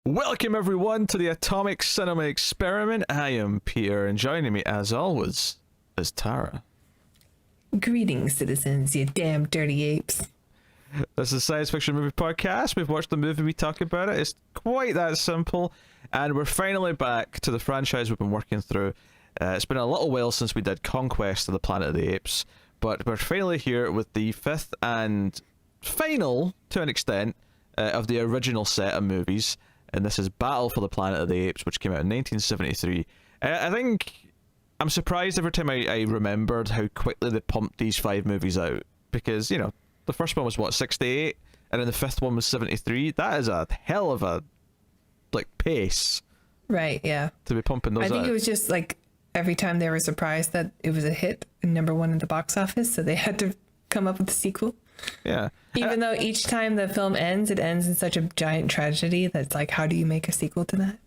Welcome everyone to the Atomic Cinema Experiment. I am Peter, and joining me as always is Tara. Greetings, citizens, you damn dirty apes. This is a science fiction movie podcast. We've watched the movie, we talk about it. It's quite that simple, and we're finally back to the franchise we've been working through. It's been a little while since we did Conquest of the Planet of the Apes, but we're finally here with the fifth and final, to an extent, of the original set of movies. And this is Battle for the Planet of the Apes, which came out in 1973. I think I'm surprised every time I remembered how quickly they pumped these five movies out. Because, you know, the first one was, what, 68? And then the fifth one was 73? That is a hell of a, pace. Right, yeah. To be pumping those out. I think it was just, every time they were surprised that it was a hit and #1 in the box office, so they had to come up with a sequel. Yeah. Even though each time the film ends, it ends in such a giant tragedy that's like, how do you make a sequel to that?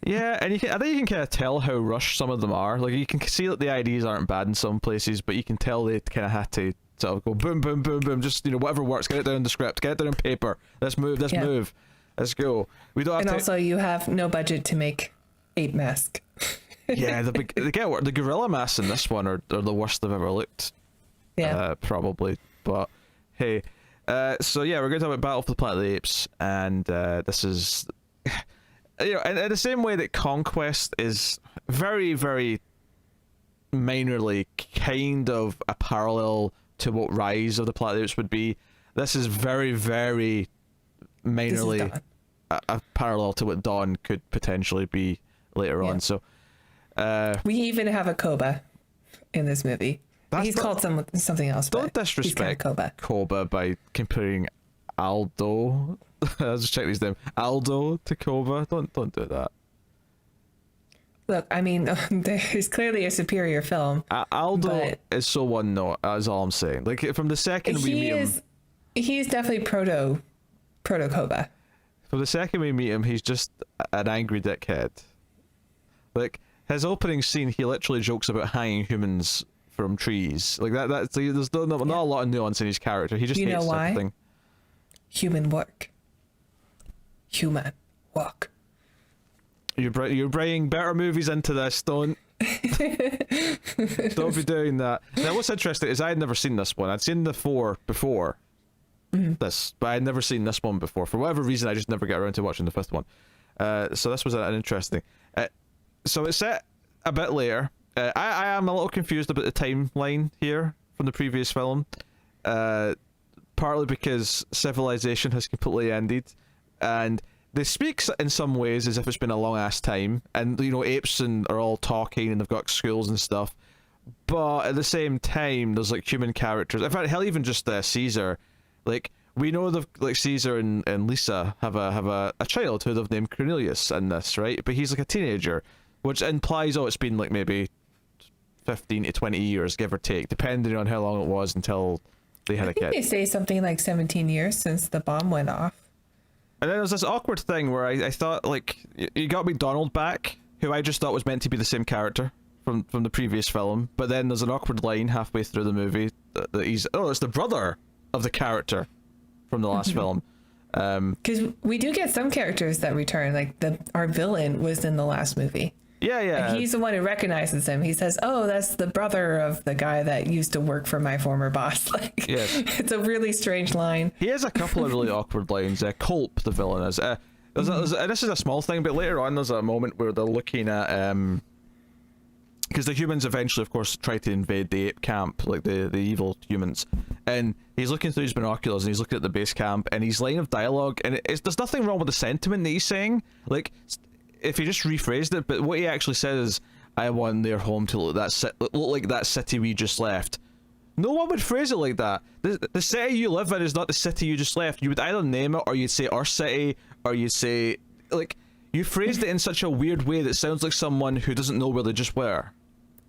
Yeah, and I think you can kind of tell how rushed some of them are. Like, you can see that the ideas aren't bad in some places, but you can tell they kind of had to sort of go boom, boom, boom, boom, just, whatever works, get it down in the script, get it down on paper, let's move, let's go. We don't have and to... also, you have no budget to make ape mask. Yeah, the gorilla masks in this one are the worst they've ever looked. Yeah. Probably, but hey... so yeah, we're going to talk about Battle for the Planet of the Apes, and this is, in the same way that Conquest is very, very minorly kind of a parallel to what Rise of the Planet of the Apes would be, this is very, very minorly a parallel to what Dawn could potentially be later on. So we even have a Koba in this movie. He's called something else. Don't disrespect Koba by comparing Aldo. I'll just check these names. Aldo to Koba. Don't do that. Look, I mean, there's clearly a superior film. Aldo is so one note. That's all I'm saying. Like, from the second we meet him, he's definitely proto Koba. From the second we meet him, he's just an angry dickhead. Like, his opening scene, he literally jokes about hanging humans from trees like that. There's not a lot of nuance in his character. He just hates something. Human work. You're bringing better movies into this. Don't be doing that. Now, what's interesting is I had never seen this one. I'd seen the 4 before this, but I'd never seen this one before. For whatever reason, I just never get around to watching the 5th one. So this was an interesting. So it's set a bit later. I am a little confused about the timeline here from the previous film, partly because civilization has completely ended, and they speak in some ways as if it's been a long ass time, and apes are all talking and they've got schools and stuff, but at the same time there's human characters. In fact, hell, even just Caesar, we know Caesar and Lisa have a child who they've named Cornelius in this, right? But he's a teenager, which implies it's been maybe 15 to 20 years, give or take, depending on how long it was until they had a kid. They say something like 17 years since the bomb went off. And then there was this awkward thing where I thought, you got McDowall back, who I just thought was meant to be the same character from the previous film, but then there's an awkward line halfway through the movie that it's the brother of the character from the last film. Because we do get some characters that return, our villain was in the last movie. Yeah. And he's the one who recognizes him. He says, "Oh, that's the brother of the guy that used to work for my former boss." Yes. It's a really strange line. He has a couple of really awkward lines. Culp, the villain, is. This is a small thing, but later on there's a moment where they're looking at because the humans eventually, of course, try to invade the ape camp, the evil humans, and he's looking through his binoculars and he's looking at the base camp, and his line of dialogue, and there's nothing wrong with the sentiment that he's saying, if he just rephrased it, but what he actually says is, "I want their home to look like that city we just left." No one would phrase it like that. The city you live in is not the city you just left. You would either name it, or you'd say our city, or you'd say you phrased it in such a weird way that sounds like someone who doesn't know where they just were.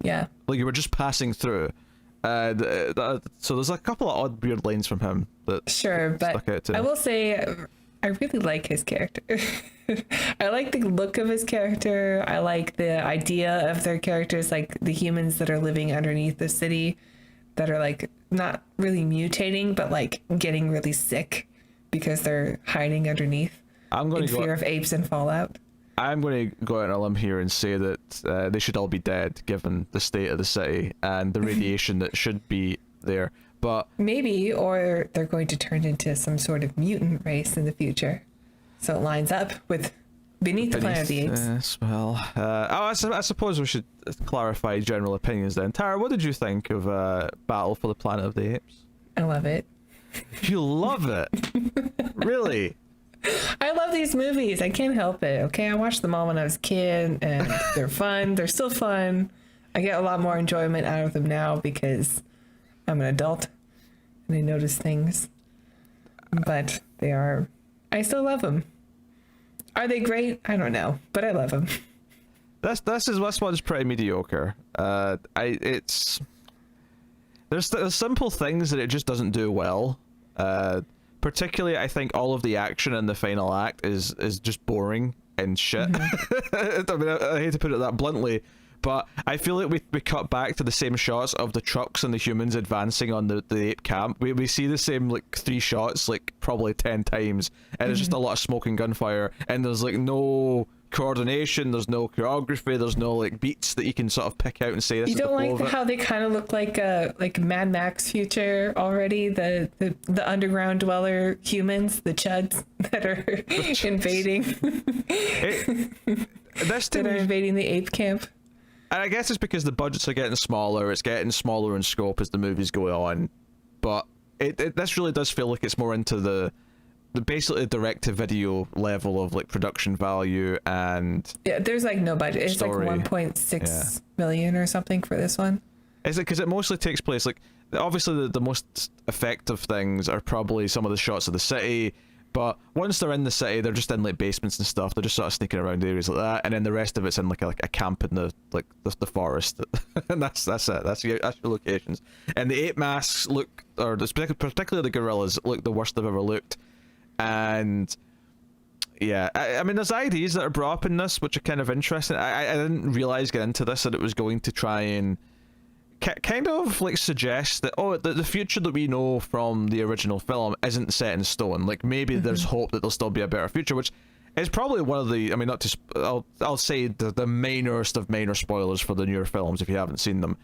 Yeah. Like you were just passing through. So there's a couple of odd, weird lines from him that stuck out to me. I will say, I really like his character. I like the look of his character. I like the idea of their characters, the humans that are living underneath the city, that are not really mutating, but getting really sick because they're hiding underneath. I'm going in to go. fear of apes and Fallout. I'm going to go out on a limb here and say that they should all be dead, given the state of the city and the radiation that should be there. But maybe, or they're going to turn into some sort of mutant race in the future, so it lines up with Beneath the Planet of the Apes. Yes, well, I suppose we should clarify general opinions then. Tara, what did you think of Battle for the Planet of the Apes? I love it. You love it? Really? I love these movies. I can't help it. Okay, I watched them all when I was a kid, and they're fun. They're still fun. I get a lot more enjoyment out of them now because I'm an adult and I notice things. But I still love them. Are they great? I don't know, but I love them. This one's pretty mediocre. There's simple things that it just doesn't do well. Particularly, I think all of the action in the final act is just boring and shit. Mm-hmm. I mean, I hate to put it that bluntly, but I feel like we cut back to the same shots of the trucks and the humans advancing on the ape camp. We see the same like 3 shots like probably 10 times, and it's just a lot of smoke and gunfire, and there's like no coordination, there's no choreography, there's no like beats that you can sort of pick out and say this. You don't like how they kind of look like Mad Max future already, the underground dweller humans, the chuds that are invading invading the ape camp. And I guess it's because the budgets are getting smaller, it's getting smaller in scope as the movies go on, but this really does feel like it's more into the basically direct-to-video level of like production value, and there's like no budget. It's story. Like 1.6 million or something for this one. Is it because it mostly takes place like obviously the most effective things are probably some of the shots of the city, but once they're in the city, they're just in like basements and stuff. They're just sort of sneaking around areas like that, and then the rest of it's in like a camp in the forest, and that's it. That's your locations. And the ape masks look, or particularly the gorillas, look the worst they've ever looked. And yeah, I mean, there's ideas that are brought up in this which are kind of interesting. I didn't realize getting into this that it was going to try and kind of like suggest that the future that we know from the original film isn't set in stone. Like maybe there's hope that there'll still be a better future, which is probably one of the, I mean, not to I'll say the minorest of minor spoilers for the newer films if you haven't seen them,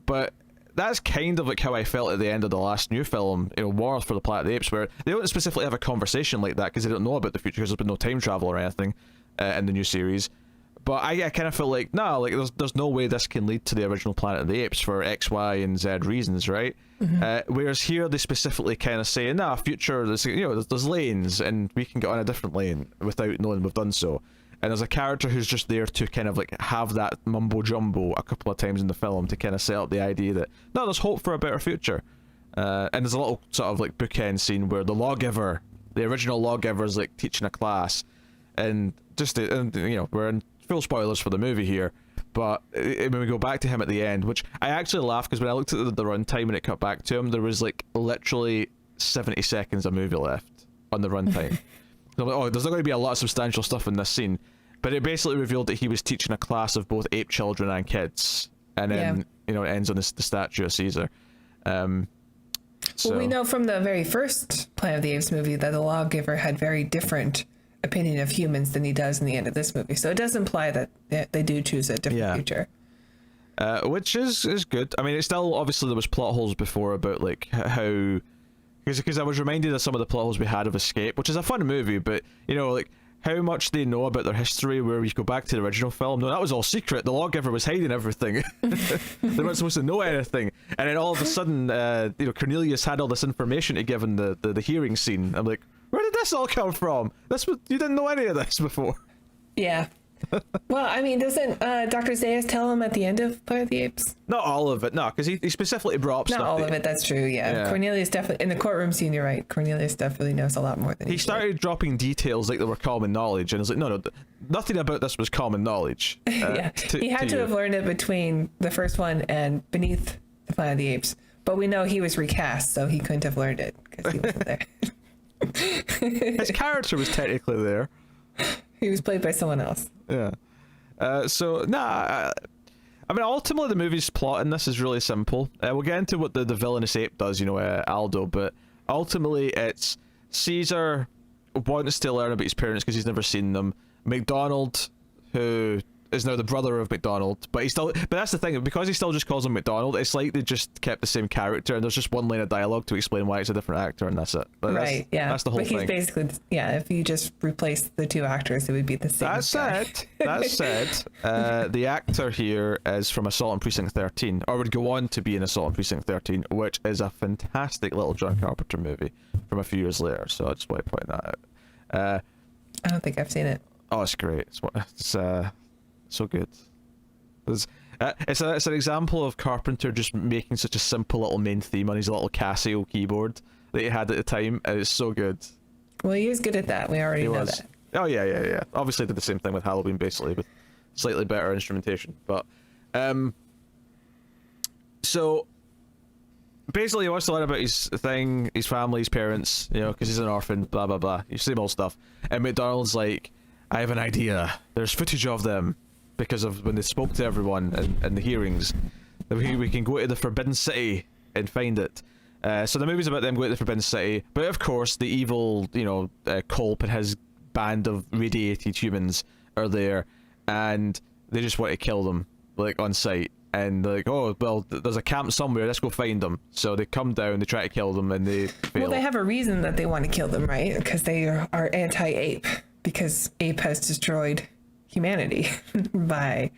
but that's kind of like how I felt at the end of the last new film, War for the Planet of the Apes, where they don't specifically have a conversation like that because they don't know about the future because there's been no time travel or anything in the new series. But I kind of feel like, no, like there's no way this can lead to the original Planet of the Apes for X, Y, and Z reasons, right? Whereas here they specifically kind of say, nah, future, there's lanes and we can get on a different lane without knowing we've done so. And there's a character who's just there to kind of like have that mumbo jumbo a couple of times in the film to kind of set up the idea that no, there's hope for a better future. And there's a little sort of like bookend scene where the lawgiver, the original lawgiver, is like teaching a class, and we're in full spoilers for the movie here, but when we go back to him at the end, which I actually laughed because when I looked at the runtime and it cut back to him, there was like literally 70 seconds of movie left on the runtime. So I'm like, oh, there's not going to be a lot of substantial stuff in this scene, but it basically revealed that he was teaching a class of both ape children and kids, and then it ends on the statue of Caesar. Well, we know from the very first Planet of the Apes movie that the lawgiver had very different opinion of humans than he does in the end of this movie, so it does imply that they do choose a different future, which is good. I mean, it's still, obviously there was plot holes before about like how, because I was reminded of some of the plot holes we had of Escape, which is a fun movie, but like how much they know about their history, where we go back to the original film. No, that was all secret. The lawgiver was hiding everything. They weren't supposed to know anything, and then all of a sudden Cornelius had all this information to give in the hearing scene. I'm like, where did this all come from? You didn't know any of this before. Yeah. Well, I mean, doesn't Dr. Zayas tell him at the end of Planet of the Apes? Not all of it, no, because he specifically brought up stuff. Not all of it, that's true, yeah. Cornelius definitely, in the courtroom scene, you're right, Cornelius definitely knows a lot more than he started dropping details like they were common knowledge, and I was like, no, nothing about this was common knowledge. He had to have learned it between the first one and Beneath the Planet of the Apes, but we know he was recast, so he couldn't have learned it, because he wasn't there. His character was technically there. He was played by someone else. Yeah. I mean, ultimately the movie's plot in this is really simple. We'll get into what the villainous ape does, Aldo, but ultimately it's Caesar wants to learn about his parents because he's never seen them. McDonald, who is now the brother of McDonald, but that's the thing, because he still just calls him McDonald, it's like they just kept the same character, and there's just one line of dialogue to explain why it's a different actor, and that's it. Right, yeah. That's the whole thing. But he's basically, yeah, if you just replace the two actors, it would be the same guy. That said, the actor here is from Assault on Precinct 13, or would go on to be in Assault on Precinct 13, which is a fantastic little John Carpenter movie from a few years later, so I just want to point that out. I don't think I've seen it. Oh, it's great. It's so good. It's an example of Carpenter just making such a simple little main theme on his little Casio keyboard that he had at the time, and it's so good. Well, he was good at that. We already know that. Oh yeah. Obviously did the same thing with Halloween, basically, with slightly better instrumentation. But so basically he wants to learn about his thing, his family, his parents, because he's an orphan, blah blah blah. You same old stuff. And McDonald's like, I have an idea. There's footage of them because of when they spoke to everyone in the hearings. That we can go to the Forbidden City and find it. So the movie's about them going to the Forbidden City, but of course the evil, Culp and his band of radiated humans are there, and they just want to kill them, like, on sight. And they're like, oh, well, there's a camp somewhere, let's go find them. So they come down, they try to kill them, and they fail. Well, they have a reason that they want to kill them, right? Because they are anti-ape, because ape has destroyed humanity by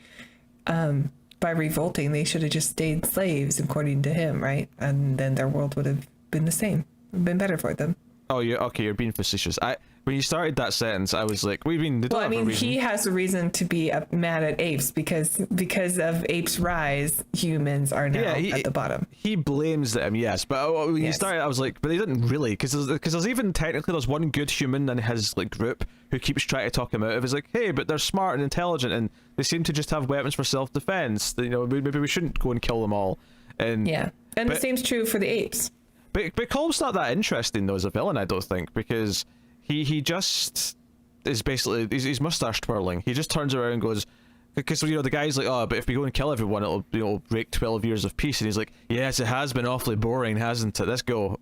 revolting. They should have just stayed slaves, according to him, right? And then their world would have been the same, been better for them. Oh, you're being facetious. When you started that sentence, I was like, what do you mean? They don't have a reason. He has a reason to be mad at apes because of apes' rise, humans are now at the bottom. He blames them, yes, but when you started, I was like, but they didn't really, because there's even technically there's one good human in his like group who keeps trying to talk him out of. He's like, hey, but they're smart and intelligent, and they seem to just have weapons for self-defense. Maybe we shouldn't go and kill them all. And the same's true for the apes. But Cole's not that interesting though as a villain, I don't think, because he just is basically he's mustache twirling. He just turns around and goes, because the guy's like, oh, but if we go and kill everyone, it'll break 12 years of peace, and he's like, yes, it has been awfully boring, hasn't it? Let's go.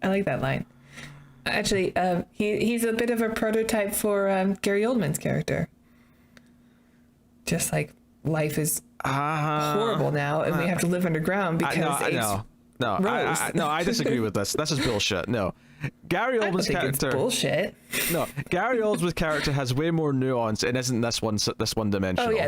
I like that line. Actually, he's a bit of a prototype for Gary Oldman's character. Just like life is horrible now, and we have to live underground because apes. I disagree with this. This is bullshit. No, Gary Oldman's character. It's bullshit. No, Gary Oldman's character has way more nuance and isn't this one dimensional. Oh yeah,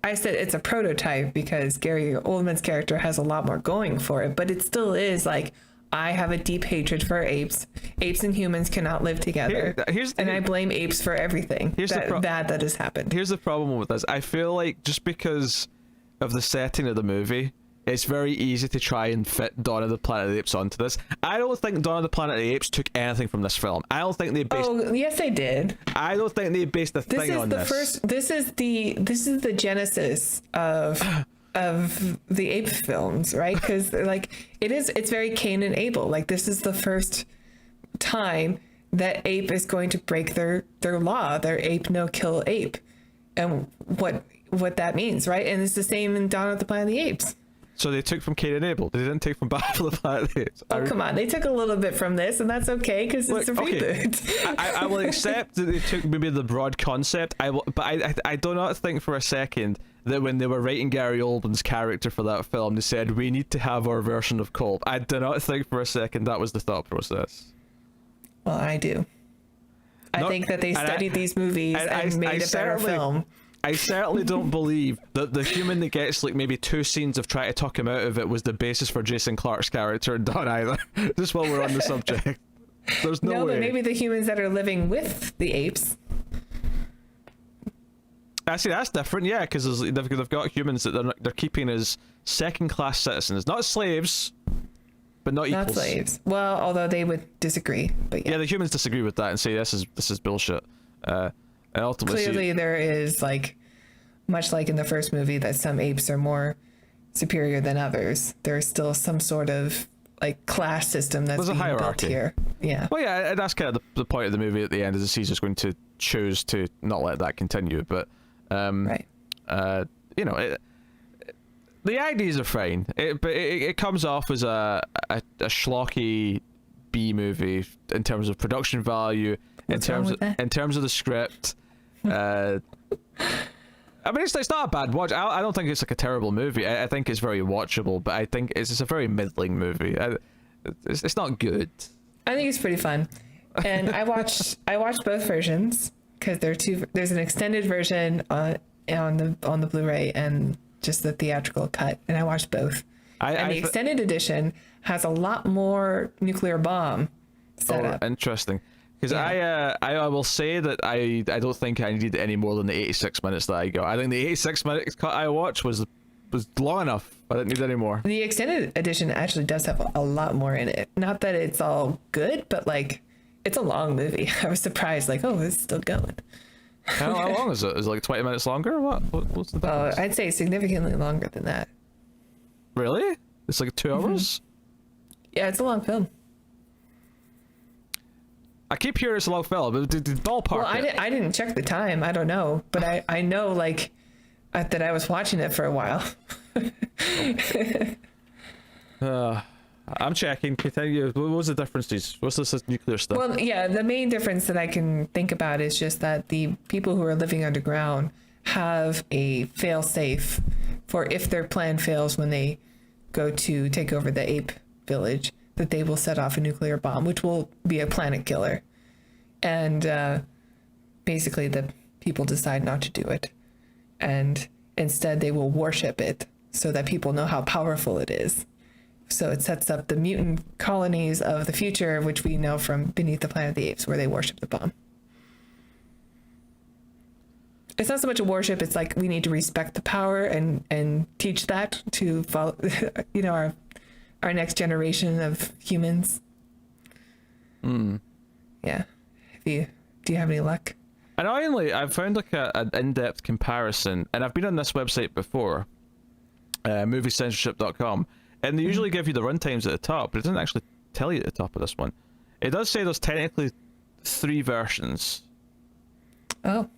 I said it's a prototype because Gary Oldman's character has a lot more going for it, but it still is like, I have a deep hatred for apes. Apes and humans cannot live together. I blame apes for everything bad that has happened. Here's the problem with this. I feel like just because of the setting of the movie, it's very easy to try and fit Dawn of the Planet of the Apes onto this. I don't think Dawn of the Planet of the Apes took anything from this film. I don't think they based... Oh, yes, they did. I don't think they based a thing on this. This is the genesis of the ape films, right? Because like it's very Cain and Abel. Like, this is the first time that ape is going to break their law, their ape no kill ape, and what that means, right? And it's the same in Dawn of the Planet of the Apes. So they took from Cain and Abel. They didn't take from Battle of the Planet of the Apes. Oh, come on. They took a little bit from this, and that's okay, because it's a reboot. I will accept that they took maybe the broad concept. But I do not think for a second that when they were writing Gary Oldman's character for that film, they said, we need to have our version of Culp. I do not think for a second that was the thought process. Well, I do. I think that they studied these movies and made a better film. I certainly don't believe that the human that gets like maybe 2 scenes of trying to talk him out of it was the basis for Jason Clarke's character in Dawn either. Just while we're on the subject. There's no way. But maybe the humans that are living with the apes. Actually, that's different, yeah, because they've got humans that they're keeping as second-class citizens. Not slaves, but not equals. Not slaves. Well, although they would disagree, but yeah. Yeah, the humans disagree with that and say this is bullshit. And ultimately, clearly there is, like, much like in the first movie, that some apes are more superior than others. There's still some sort of like class system that's being built here. Yeah. Well, yeah, that's kind of the point of the movie at the end, is he's just going to choose to not let that continue. But right. The ideas are fine. But it comes off as a schlocky B movie in terms of production value, in terms of the script. I mean, it's not a bad watch. I don't think it's like a terrible movie. I think it's very watchable, but I think it's just a very middling movie. It's not good. I think it's pretty fun, and I watched both versions because there's an extended version on the Blu-ray and just the theatrical cut, and I watched both. And the extended edition has a lot more nuclear bomb set up. Interesting. Because I will say that I don't think I needed any more than the 86 minutes that I got. I think the 86 minutes cut I watched was long enough. I didn't need any more. The extended edition actually does have a lot more in it. Not that it's all good, but like it's a long movie. I was surprised, like, oh, it's still going. How long is it? Is it like 20 minutes longer? What's the difference? I'd say significantly longer than that. Really? It's like 2 hours? Yeah, it's a long film. I keep hearing it's a long film, but the ballpark. Well, I didn't check the time. I don't know, but I know like that I was watching it for a while. I'm checking. Continue. What was the differences? What's this nuclear stuff? Well, yeah, the main difference that I can think about is just that the people who are living underground have a fail-safe for if their plan fails when they go to take over the ape village, that they will set off a nuclear bomb, which will be a planet killer. And basically the people decide not to do it. And instead they will worship it so that people know how powerful it is. So it sets up the mutant colonies of the future, which we know from Beneath the Planet of the Apes, where they worship the bomb. It's not so much a worship, it's like we need to respect the power and teach that to follow, our next generation of humans. Yeah. Do you have any luck? Annoyingly, I've found like an in-depth comparison, and I've been on this website before, moviecensorship.com, and they usually give you the runtimes at the top, but it doesn't actually tell you at the top of this one. It does say there's technically 3 versions. Oh.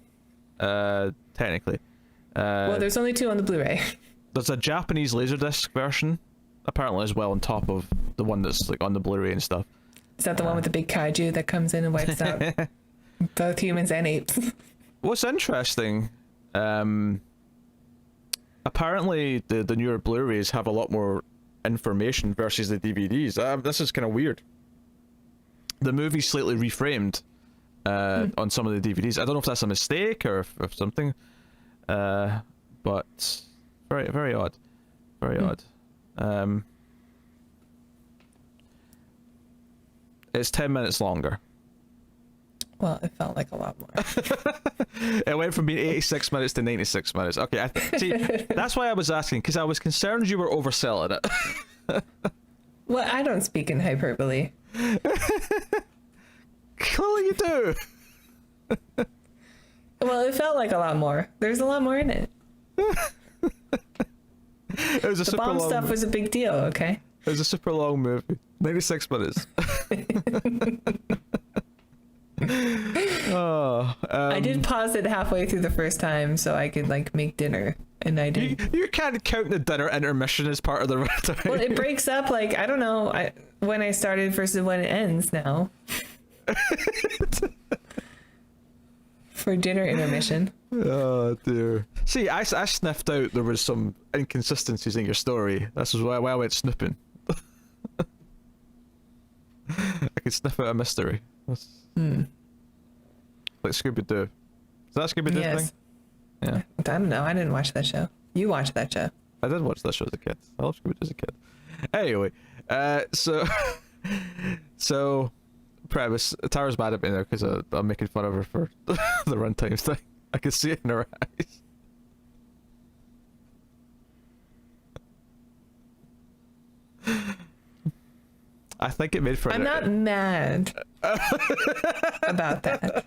Technically. Well, there's only 2 on the Blu-ray. There's a Japanese Laserdisc version, apparently as well, on top of the one that's like on the Blu-ray and stuff. Is that the one with the big kaiju that comes in and wipes out both humans and apes? What's interesting, apparently the newer Blu-rays have a lot more information versus the DVDs. This is kind of weird. The movie's slightly reframed on some of the DVDs. I don't know if that's a mistake or if something, but very, very odd. Very odd. It's 10 minutes longer. Well, it felt like a lot more. It went from being 86 minutes to 96 minutes. Okay, see, that's why I was asking, because I was concerned you were overselling it. Well, I don't speak in hyperbole. Clearly you do. Well, it felt like a lot more. There's a lot more in it. It was the bomb stuff was a big deal, okay? It was a super long movie. 96 minutes. I did pause it halfway through the first time so I could like make dinner, and I did. You can't count the dinner intermission as part of the runtime. Well, it breaks up like I don't know when I started versus when it ends now. For dinner intermission. Oh dear. See, I sniffed out there was some inconsistencies in your story. This is why I went snooping. I could sniff out a mystery. Like Scooby-Doo. Is that a Scooby-Doo thing? Yeah. I don't know. I didn't watch that show. You watched that show. I did watch that show as a kid. I love Scooby-Doo as a kid. Anyway, so premise. Tara's mad at me now because I'm making fun of her for the runtime thing. I can see it in her eyes. I think it made for. I'm not mad about that.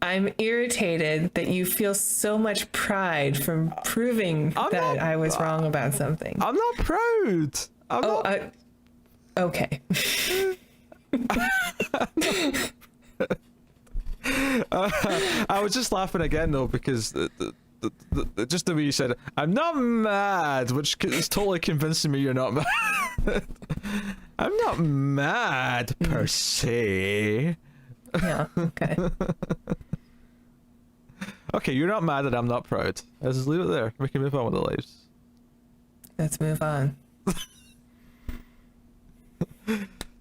I'm irritated that you feel so much pride from proving that I was wrong about something. I'm not proud. Okay. I was just laughing again though because just the way you said it, I'm not mad, which is totally convincing me you're not mad. I'm not mad per se. Yeah. Okay. Okay, you're not mad that I'm not proud. Let's just leave it there. We can move on with the lives. Let's move on.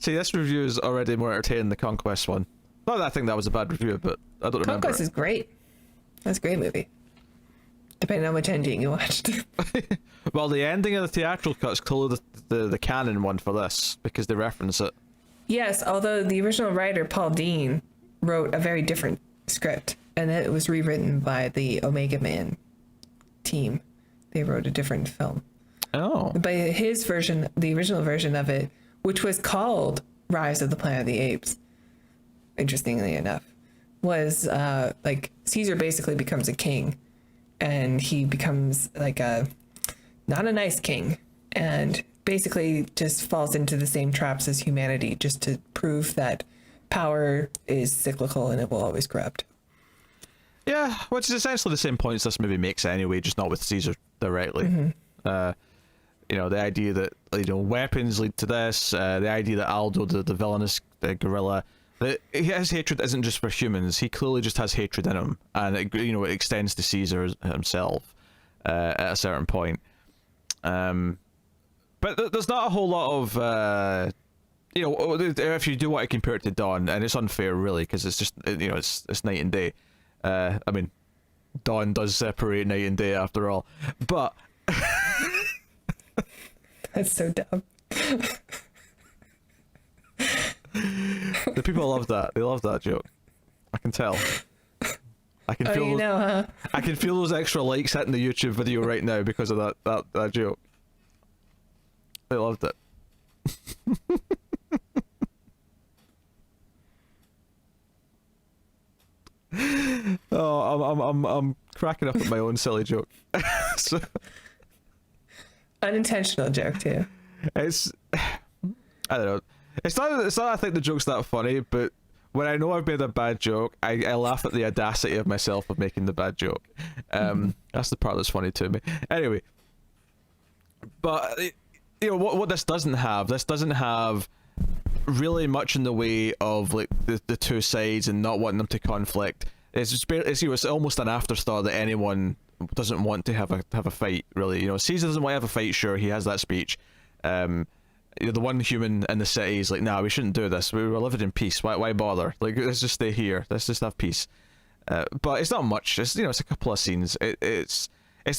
See, this review is already more entertaining than the Conquest one. Not that I think that was a bad review, but I don't remember. Conquest is great. That's a great movie. Depending on which ending you watched. Well, the ending of the theatrical cut is clearly the canon one for this, because they reference it. Yes, although the original writer, Paul Dean, wrote a very different script, and it was rewritten by the Omega Man team. They wrote a different film. Oh. But his version, the original version of it, which was called Rise of the Planet of the Apes, interestingly enough, was like Caesar basically becomes a king, and he becomes like not a nice king, and basically just falls into the same traps as humanity, just to prove that power is cyclical and it will always corrupt. Yeah, which is essentially the same points this movie makes anyway, just not with Caesar directly. Mm-hmm. You know, the idea that, you know, weapons lead to this, the idea that Aldo, the villainous gorilla, that his hatred isn't just for humans. He clearly just has hatred in him, and it, you know, it extends to Caesar himself at a certain point. But there's not a whole lot of, you know, if you do want to compare it to Dawn, and it's unfair really, because it's just, you know, it's night and day. I mean, Dawn does separate night and day after all, but That's so dumb. the people love that. They love that joke. I can tell. I can feel. You know, huh? I can feel those extra likes hitting the YouTube video right now because of that joke. They loved it. Oh, I'm cracking up at my own silly joke. So, Unintentional joke too. it's, I don't know. It's not I think the joke's that funny, but when I know I've made a bad joke, I laugh at the audacity of myself of making the bad joke. That's the part that's funny to me. Anyway, but you know what this doesn't have really much in the way of like the two sides and not wanting them to conflict. It's just it's almost an afterthought that anyone doesn't want to have a fight, really. You know, Caesar doesn't want to have a fight. Sure, he has that speech. You know, the one human in the city is like, nah, we shouldn't do this. We were living in peace. Why bother? Like, let's just stay here. Let's just have peace. But it's not much. It's, you know, it's a couple of scenes. It's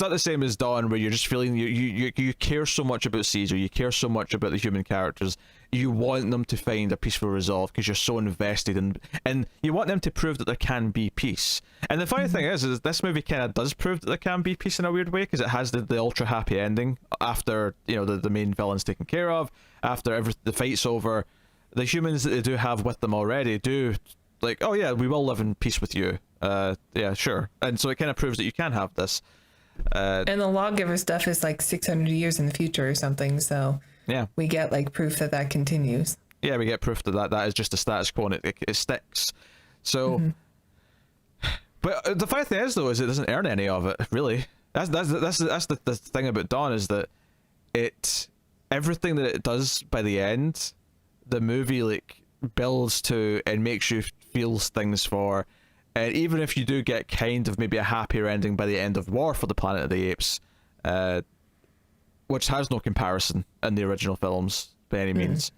not the same as Dawn, where you're just feeling you care so much about Caesar. You care so much about the human characters. You want them to find a peaceful resolve because you're so invested and you want them to prove that there can be peace. And the funny thing is this movie kind of does prove that there can be peace in a weird way, because it has the ultra happy ending after, you know, the main villain's taken care of, after the fight's over. The humans that they do have with them already do like, oh yeah, we will live in peace with you. Yeah, sure. And so it kind of proves that you can have this. And the lawgiver stuff is like 600 years in the future or something, so yeah, we get like proof that continues. Yeah, we get proof that is just a status quo and it sticks. So, but the funny thing is though, is it doesn't earn any of it, really. That's the thing about Dawn, is that everything that it does by the end, the movie like builds to and makes you feel things for. And even if you do get kind of maybe a happier ending by the end of War for the Planet of the Apes, which has no comparison in the original films by any means,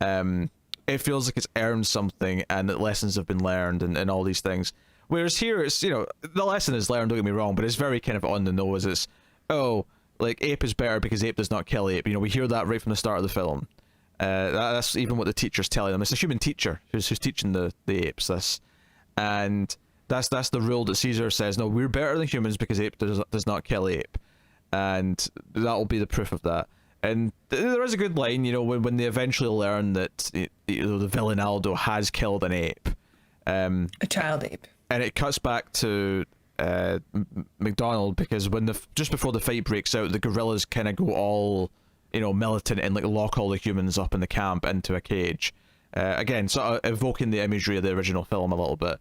it feels like it's earned something and that lessons have been learned and all these things. Whereas here, it's, you know, the lesson is learned, don't get me wrong, but it's very kind of on the nose. It's, oh, like Ape is better because Ape does not kill Ape. You know, we hear that right from the start of the film. That's even what the teacher's telling them. It's a human teacher who's teaching the apes this. And that's the rule that Caesar says, no, we're better than humans because Ape does not kill Ape. And that will be the proof of that. And there is a good line, you know, when they eventually learn that, you know, the villain Aldo has killed an ape. A child ape. And it cuts back to McDowall, because just before the fight breaks out, the gorillas kind of go all, you know, militant and like lock all the humans up in the camp into a cage. Again, sort of evoking the imagery of the original film a little bit.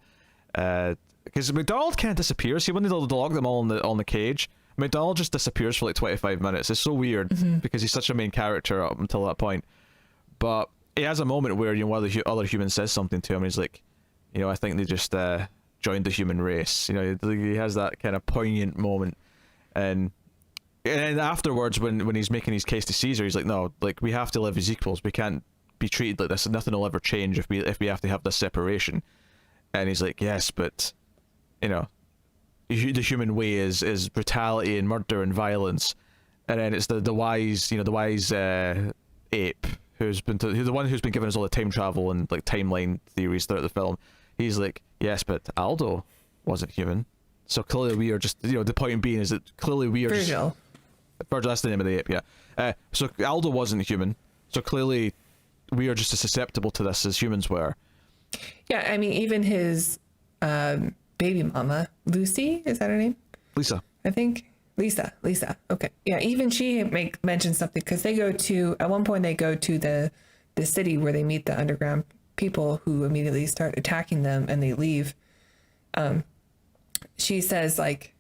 Because McDowall kind of disappears. See, when they lock them all in the cage, McDowall just disappears for like 25 minutes. It's so weird because he's such a main character up until that point. But he has a moment where, you know, one of the other human says something to him, and he's like, you know, I think they just joined the human race. You know, he has that kind of poignant moment, and then afterwards, when he's making his case to Caesar, he's like, no, like, we have to live as equals. We can't be treated like this. Nothing will ever change if we have to have this separation. And he's like, yes, but, you know, the human way is brutality and murder and violence. And then it's the wise ape who's the one who's been giving us all the time travel and like timeline theories throughout the film. He's like, yes, but Aldo wasn't human. So clearly we are just, you know, the point being is that clearly we are Virgil. Virgil, that's the name of the ape, yeah. So Aldo wasn't human. So clearly we are just as susceptible to this as humans were. Yeah, I mean, even his baby mama, Lucy, is that her name? Lisa. I think. Lisa. Okay. Yeah, even she mentions something, because at one point they go to the city where they meet the underground people who immediately start attacking them, and they leave. She says, like,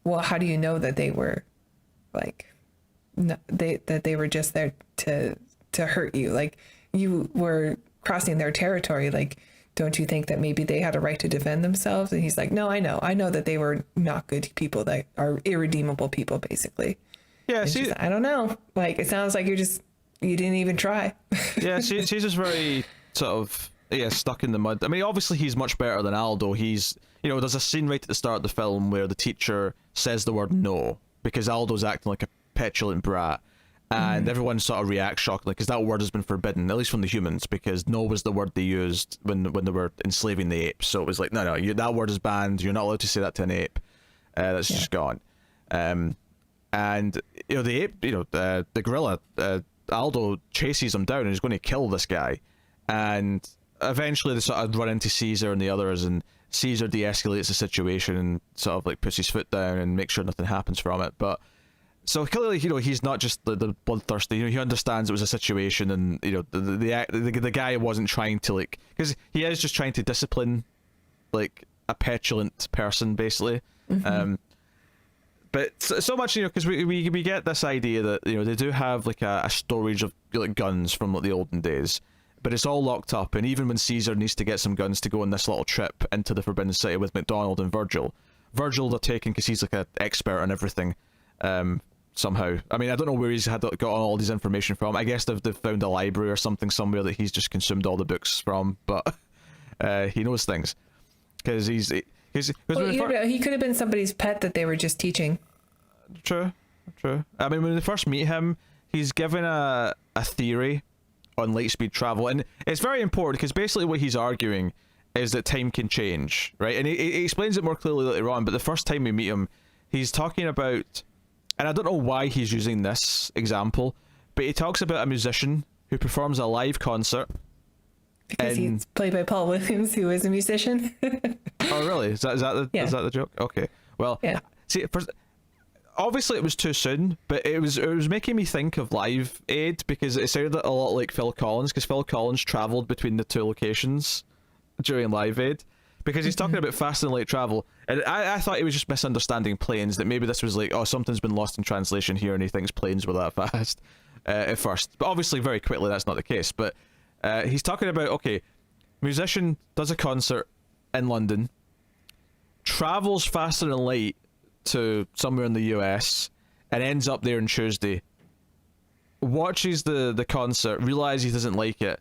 well, how do you know that they were, like, that they were just there to hurt you? Like, you were crossing their territory. Like, don't you think that maybe they had a right to defend themselves? And he's like, no, I know that they were not good people, that are irredeemable people, basically. Yeah, see, like, I don't know. Like, it sounds like you didn't even try. Yeah, she's just very sort of, yeah, stuck in the mud. I mean, obviously he's much better than Aldo. He's, you know, there's a scene right at the start of the film where the teacher says the word no, because Aldo's acting like a petulant brat. And everyone sort of reacts shockingly, because that word has been forbidden, at least from the humans, because no was the word they used when they were enslaving the apes. So it was like, no, that word is banned. You're not allowed to say that to an ape. That's just gone. And you know, the ape, you know, the gorilla, Aldo chases him down and is going to kill this guy. And eventually they sort of run into Caesar and the others, and Caesar de-escalates the situation and sort of like puts his foot down and makes sure nothing happens from it. But so clearly, you know, he's not just the bloodthirsty. You know, he understands it was a situation, and you know, the guy wasn't trying to, like, because he is just trying to discipline, like, a petulant person, basically. But so much, you know, because we get this idea that, you know, they do have like a storage of, like, guns from, like, the olden days, but it's all locked up. And even when Caesar needs to get some guns to go on this little trip into the Forbidden City with McDowall and Virgil they're taking because he's like an expert on everything. Somehow, I mean, I don't know where he's got all this information from. I guess they've found a library or something somewhere that he's just consumed all the books from. But he knows things because he could have been somebody's pet that they were just teaching. True. I mean, when they first meet him, he's given a theory on light speed travel, and it's very important because basically what he's arguing is that time can change, right? And he explains it more clearly later on. But the first time we meet him, he's talking about. And I don't know why he's using this example, but he talks about a musician who performs a live concert. Because he's played by Paul Williams, who is a musician. Oh, really? Is that the joke? Okay. Well, yeah. See, obviously it was too soon, but it was making me think of Live Aid, because it sounded a lot like Phil Collins, because Phil Collins travelled between the two locations during Live Aid. Because he's talking about fast and light travel, and I thought he was just misunderstanding planes, that maybe this was like, oh, something's been lost in translation here, and he thinks planes were that fast at first. But obviously, very quickly, that's not the case. But he's talking about, okay, musician does a concert in London, travels faster than light to somewhere in the US, and ends up there on Tuesday, watches the concert, realizes he doesn't like it,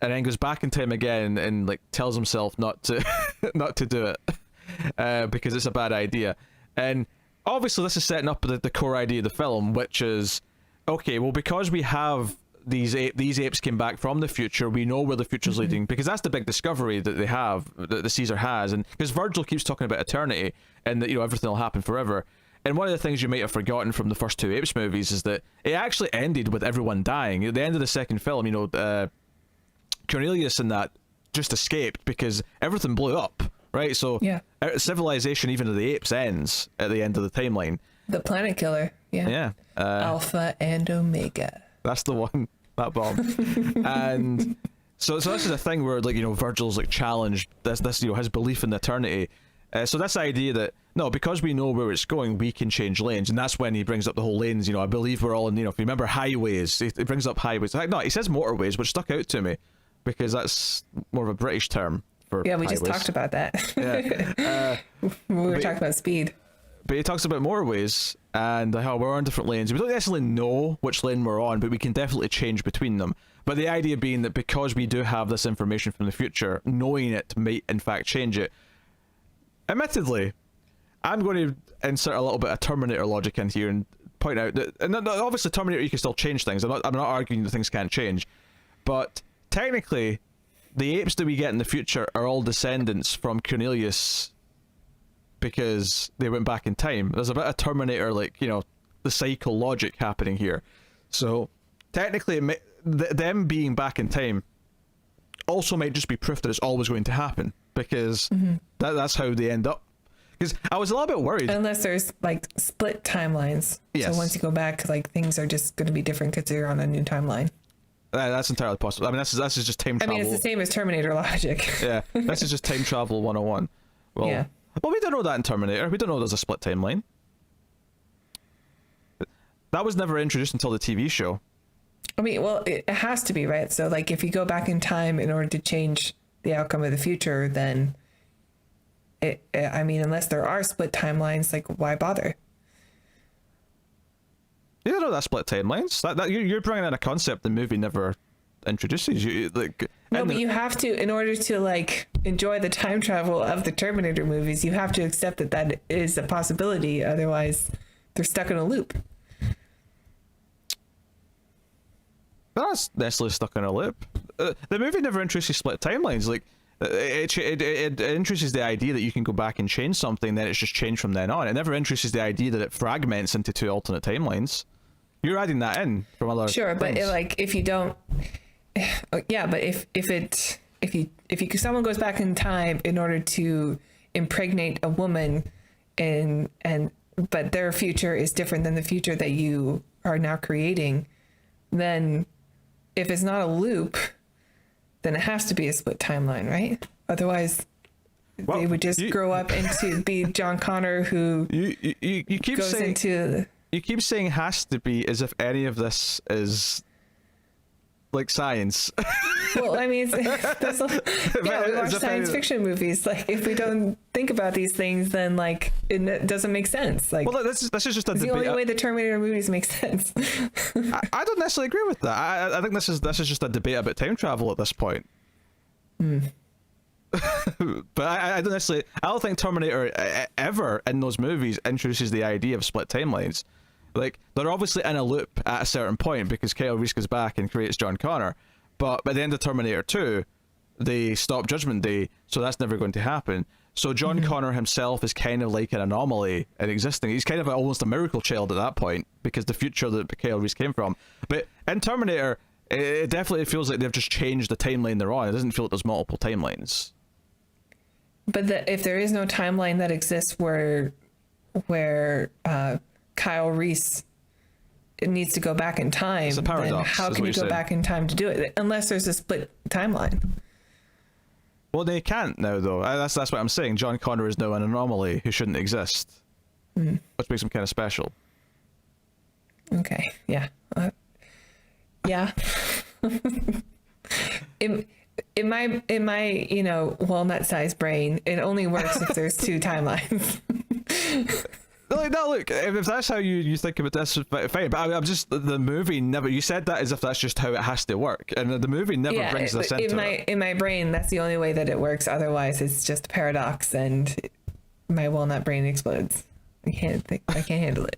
and then goes back in time again and, like, tells himself not to not to do it because it's a bad idea. And obviously this is setting up the core idea of the film, which is, okay, well, because we have these apes came back from the future, we know where the future's leading, because that's the big discovery that they have, that the Caesar has. And because Virgil keeps talking about eternity and that, you know, everything will happen forever. And one of the things you might have forgotten from the first two Apes movies is that it actually ended with everyone dying. At the end of the second film, you know, Cornelius and that just escaped because everything blew up, right? So civilization, even of the apes, ends at the end of the timeline. The planet killer, yeah. Alpha and Omega. That's the one, that bomb. And so this is a thing where, like, you know, Virgil's like challenged this, you know, his belief in eternity, So this idea that, no, because we know where it's going, we can change lanes. And that's when he brings up the whole lanes. I believe we're all in, if you remember highways, he brings up highways. No, he says motorways, which stuck out to me because that's more of a British term for Yeah, we highways. just talked about that. Yeah. We were talking about speed. But he talks about motorways and how we're on different lanes. We don't necessarily know which lane we're on, but we can definitely change between them. But the idea being that because we do have this information from the future, knowing it might in fact change it. Admittedly, I'm going to insert a little bit of Terminator logic in here and point out that, and obviously Terminator, you can still change things. I'm not arguing that things can't change, but technically, the apes that we get in the future are all descendants from Cornelius because they went back in time. There's a bit of Terminator, the cycle logic happening here. So technically, them being back in time also might just be proof that it's always going to happen, because that's how they end up. Because I was a little bit worried. Unless there's split timelines. Yes. So once you go back, things are just going to be different because you're on a new timeline. That's entirely possible. I mean, this is just time travel. It's the same as Terminator logic. Yeah, this is just time travel 101. Well, yeah. Well, we don't know that in Terminator. We don't know there's a split timeline. That was never introduced until the TV show. I mean, well, it has to be, right? So, if you go back in time in order to change the outcome of the future, then unless there are split timelines, why bother? You don't know that split timelines. That you're bringing in a concept the movie never introduces. No, but you have to, in order to enjoy the time travel of the Terminator movies, you have to accept that is a possibility. Otherwise, they're stuck in a loop. They're not necessarily stuck in a loop. The movie never introduces split timelines. It introduces the idea that you can go back and change something, then it's just changed from then on. It never introduces the idea that it fragments into two alternate timelines. You're adding that in from other Sure, things. but if you don't, yeah, but if someone goes back in time in order to impregnate a woman, but their future is different than the future that you are now creating, then if it's not a loop, then it has to be a split timeline, right? Otherwise, they would just grow up into be John Connor, who you keep goes saying into. You keep saying has to be as if any of this is science. Well, I mean, we watch science fiction movies. If we don't think about these things, then it doesn't make sense. Well, this is just a debate. The only way the Terminator movies make sense. I don't necessarily agree with that. I think this is just a debate about time travel at this point. But I don't necessarily. I don't think Terminator ever in those movies introduces the idea of split timelines. They're obviously in a loop at a certain point because Kyle Reese goes back and creates John Connor. But by the end of Terminator 2, they stop Judgment Day, so that's never going to happen. So John Connor himself is kind of like an anomaly in existing. He's kind of almost a miracle child at that point because the future that Kyle Reese came from. But in Terminator, it definitely feels like they've just changed the timeline they're on. It doesn't feel like there's multiple timelines. But if there is no timeline that exists where Kyle Reese needs to go back in time, it's a paradox, then how can you go back in time to do it? Unless there's a split timeline. Well, they can't now, though. That's what I'm saying. John Connor is now an anomaly who shouldn't exist, which makes him kind of special. Okay. Yeah. Yeah. in my walnut-sized brain, it only works if there's two timelines. No, look, if that's how you think of it, that's fine. But I'm just, the movie never, you said that as if that's just how it has to work. And the movie never brings this into it. In my brain, that's the only way that it works. Otherwise, it's just a paradox and my walnut brain explodes. I can't handle it.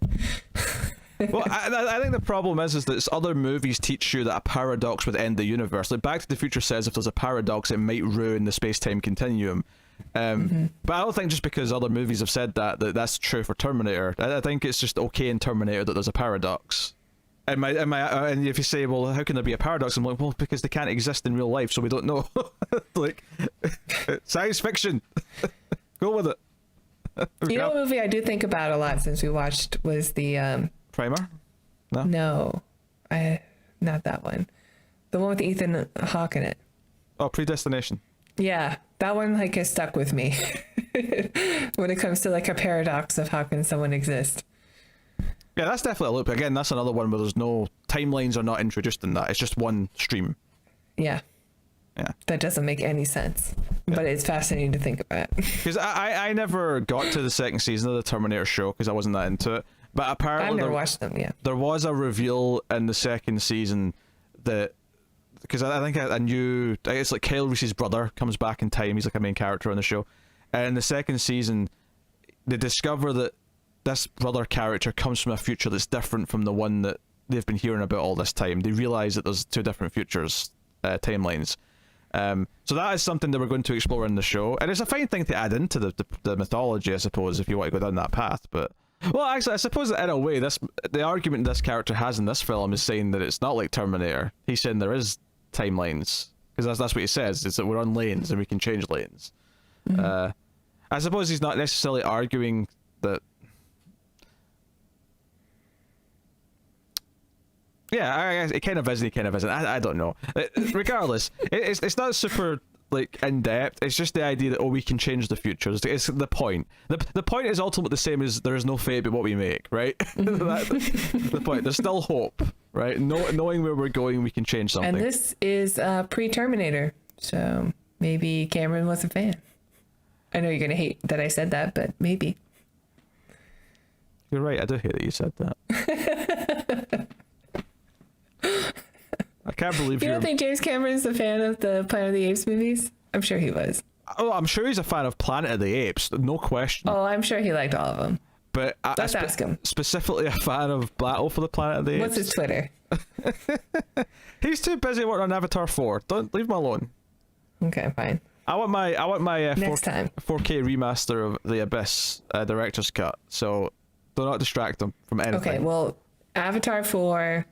Well, I think the problem is that other movies teach you that a paradox would end the universe. Back to the Future says if there's a paradox, it might ruin the space-time continuum. But I don't think just because other movies have said that's true for Terminator. I think it's just okay in Terminator that there's a paradox. And if you say, well, how can there be a paradox? I'm like, well, because they can't exist in real life, so we don't know. Science fiction. Go with it. What movie I do think about a lot since we watched was the Primer? No, not that one. The one with Ethan Hawke in it. Oh, Predestination. Yeah, that one has stuck with me. when it comes to like a paradox of how can someone exist. Yeah, that's definitely a loop. Again, that's another one where there's no timelines are not introduced in that. It's just one stream. Yeah. Yeah. That doesn't make any sense, but it's fascinating to think about. Because I never got to the second season of the Terminator show because I wasn't that into it. But apparently, I've never watched them. Yeah. There was a reveal in the second season that, because I think I knew, it's like Kyle Reese's brother comes back in time. He's like a main character on the show, and in the second season, they discover that this brother character comes from a future that's different from the one that they've been hearing about all this time. They realize that there's two different futures, timelines. So that is something that we're going to explore in the show, and it's a fine thing to add into the mythology, I suppose, if you want to go down that path. But well, actually, I suppose that in a way, the argument this character has in this film is saying that it's not like Terminator. He's saying there is timelines, because that's what he says. Is that we're on lanes and we can change lanes. Mm-hmm. I suppose he's not necessarily arguing that. Yeah, it kind of is and it kind of isn't. I don't know. Regardless, it's not super like in depth. It's just the idea that we can change the future. It's the point. The point is ultimately the same as there is no fate but what we make, right? The point. There's still hope, right? Knowing where we're going, we can change something. And this is pre-Terminator, so maybe Cameron was a fan. I know you're gonna hate that I said that, but maybe. You're right. I do hate that you said that. I can't believe you don't think James Cameron's a fan of the Planet of the Apes movies? I'm sure he was. Oh, I'm sure he's a fan of Planet of the Apes, no question. Oh, I'm sure he liked all of them. But let's ask him. Specifically a fan of Battle for the Planet of the Apes. What's his Twitter? He's too busy working on Avatar 4. Don't leave him alone. Okay, fine. I want my next time 4K remaster of The Abyss director's cut. So do not distract him from anything. Okay, well, Avatar 4,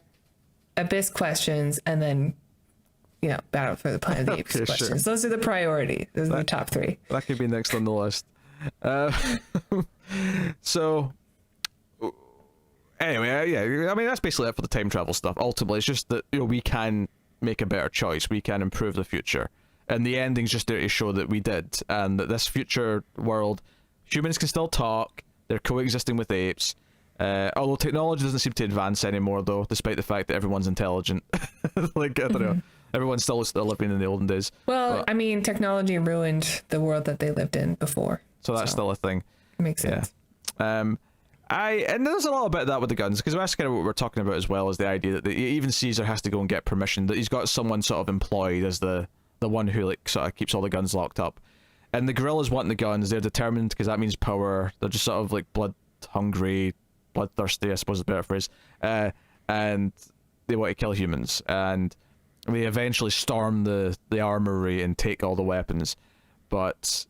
Abyss questions, and then Battle for the Planet of the Apes questions. Sure. Those are the priority. Those are the top three. That could be next on the list. So anyway, yeah, I mean that's basically it for the time travel stuff. Ultimately, it's just that we can make a better choice. We can improve the future, and the ending's just there to show that we did, and that this future world, humans can still talk. They're coexisting with apes. Although technology doesn't seem to advance anymore, though, despite the fact that everyone's intelligent. Like, I don't know. Everyone's still living in the olden days. Well, I mean, technology ruined the world that they lived in before. So that's still a thing. Makes sense. And there's a lot about that with the guns, because that's kind of what we're talking about as well, as the idea that even Caesar has to go and get permission, that he's got someone sort of employed as the one who like sort of keeps all the guns locked up. And the guerrillas want the guns. They're determined because that means power. They're just sort of like bloodhungry, bloodthirsty, I suppose is a better phrase, and they want to kill humans, and they eventually storm the armory and take all the weapons. But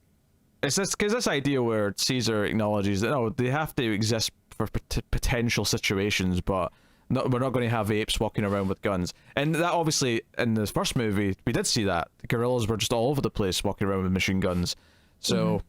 it's this idea where Caesar acknowledges that they have to exist for potential situations, but we're not going to have apes walking around with guns. And that obviously in the first movie we did see that the guerrillas were just all over the place walking around with machine guns. So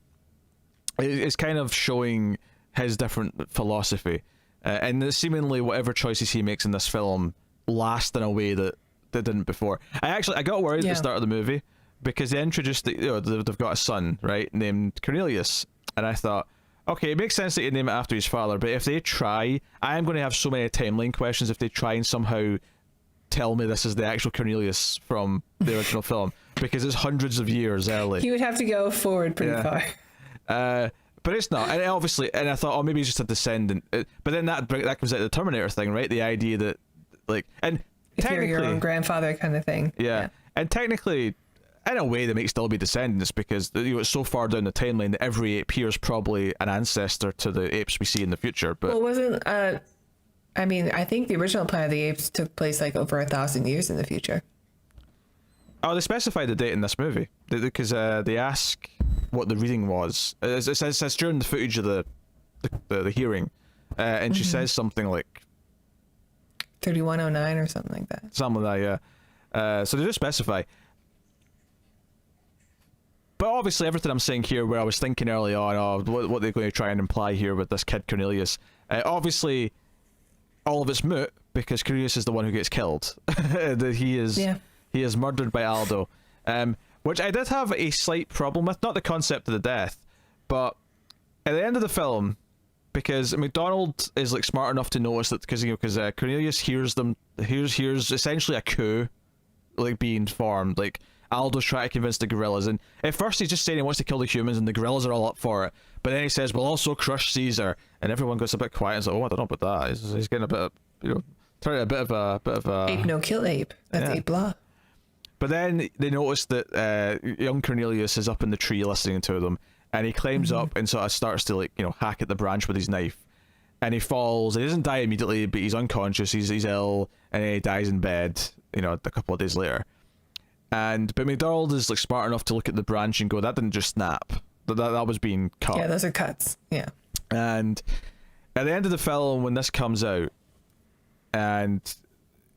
it's kind of showing his different philosophy, and seemingly whatever choices he makes in this film last in a way that they didn't before. I got worried at the start of the movie because they introduced they've got a son, right, named Cornelius, and I thought, okay, it makes sense that you name it after his father, but if they try, I am going to have so many timeline questions if they try and somehow tell me this is the actual Cornelius from the original film, because it's hundreds of years early. He would have to go forward pretty far. But it's not, and obviously, and I thought, maybe he's just a descendant. But then that comes out of the Terminator thing, right? The idea that, like, and if you're your own grandfather kind of thing. Yeah, and technically, in a way, they might still be descendants because it's so far down the timeline that every ape here is probably an ancestor to the apes we see in the future. But well, wasn't I mean, I think the original Planet of the Apes took place like over 1,000 years in the future. Oh, they specified the date in this movie because they ask what the reading was. It says during the footage of the hearing, and she says something like 3109 or something like that. Something like that, yeah. So they do specify. But obviously, everything I'm saying here, where I was thinking early on, what they're going to try and imply here with this kid Cornelius, obviously, all of it's moot because Cornelius is the one who gets killed. He is murdered by Aldo, which I did have a slight problem with. Not the concept of the death, But at the end of the film, because McDonald is like smart enough to notice that because Cornelius hears essentially a coup like being formed. Like Aldo's trying to convince the gorillas, and at first he's just saying he wants to kill the humans, and the gorillas are all up for it. But then he says, "We'll also crush Caesar," and everyone goes a bit quiet and says, "Oh, I don't know about that." He's getting a bit, turning a bit of a ape no kill ape. That's ape law. But then they notice that young Cornelius is up in the tree listening to them, and he climbs up and sort of starts to hack at the branch with his knife, and he falls. He doesn't die immediately, but he's unconscious. He's ill, and then he dies in bed. A couple of days later. But McDonald is smart enough to look at the branch and go, "That didn't just snap. That was being cut." Yeah, those are cuts. Yeah. And at the end of the film, when this comes out, and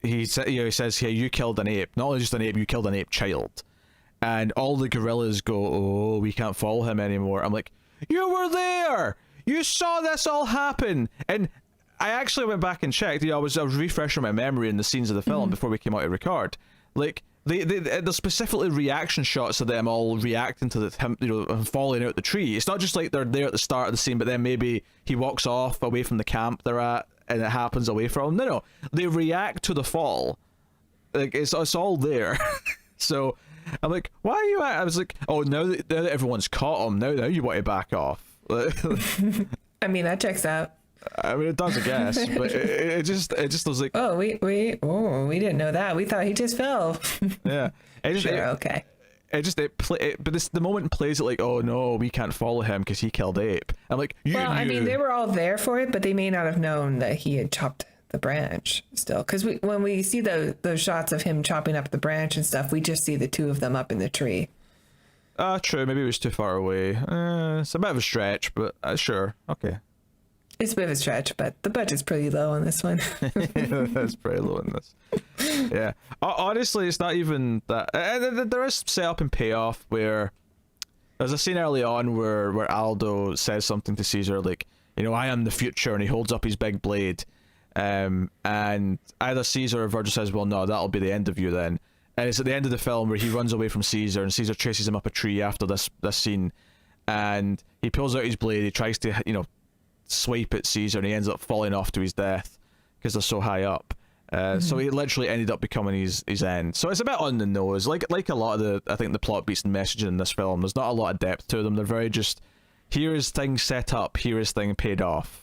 he says, "Hey, you killed an ape. Not only just an ape, you killed an ape child." And all the gorillas go, "Oh, we can't follow him anymore." I'm like, "You were there. You saw this all happen." And I actually went back and checked. I was refreshing my memory in the scenes of the film before we came out to record. Like there's specifically reaction shots of them all reacting to him, falling out the tree. It's not just like they're there at the start of the scene, but then maybe he walks off away from the camp they're at, and it happens away from him. No, they react to the fall. Like it's all there. So I'm like, why are you at? I was like, oh, now that everyone's caught him, now you want to back off. I mean, that checks out. I mean, it does, I guess, but it just was like, oh, we didn't know that. We thought he just fell. Yeah, okay. But the moment plays it like, oh no, we can't follow him because he killed ape. I'm like, I mean, they were all there for it, but they may not have known that he had chopped the branch still, because when we see those shots of him chopping up the branch and stuff, we just see the two of them up in the tree. True, maybe it was too far away. It's a bit of a stretch, but sure, okay. It's a bit of a stretch, but the budget's pretty low on this one. That's pretty low in this. Yeah, honestly, it's not even that. There is setup and payoff where there's a scene early on where Aldo says something to Caesar like, "I am the future," and he holds up his big blade. And either Caesar or Virgil says, "Well, no, that'll be the end of you then." And it's at the end of the film where he runs away from Caesar, and Caesar chases him up a tree after this scene, and he pulls out his blade. He tries to swipe at Caesar, and he ends up falling off to his death because they're so high up. So he literally ended up becoming his end. So it's a bit on the nose, like a lot of the plot beats and messaging in this film. There's not a lot of depth to them. They're very just, here is things set up, here is thing paid off.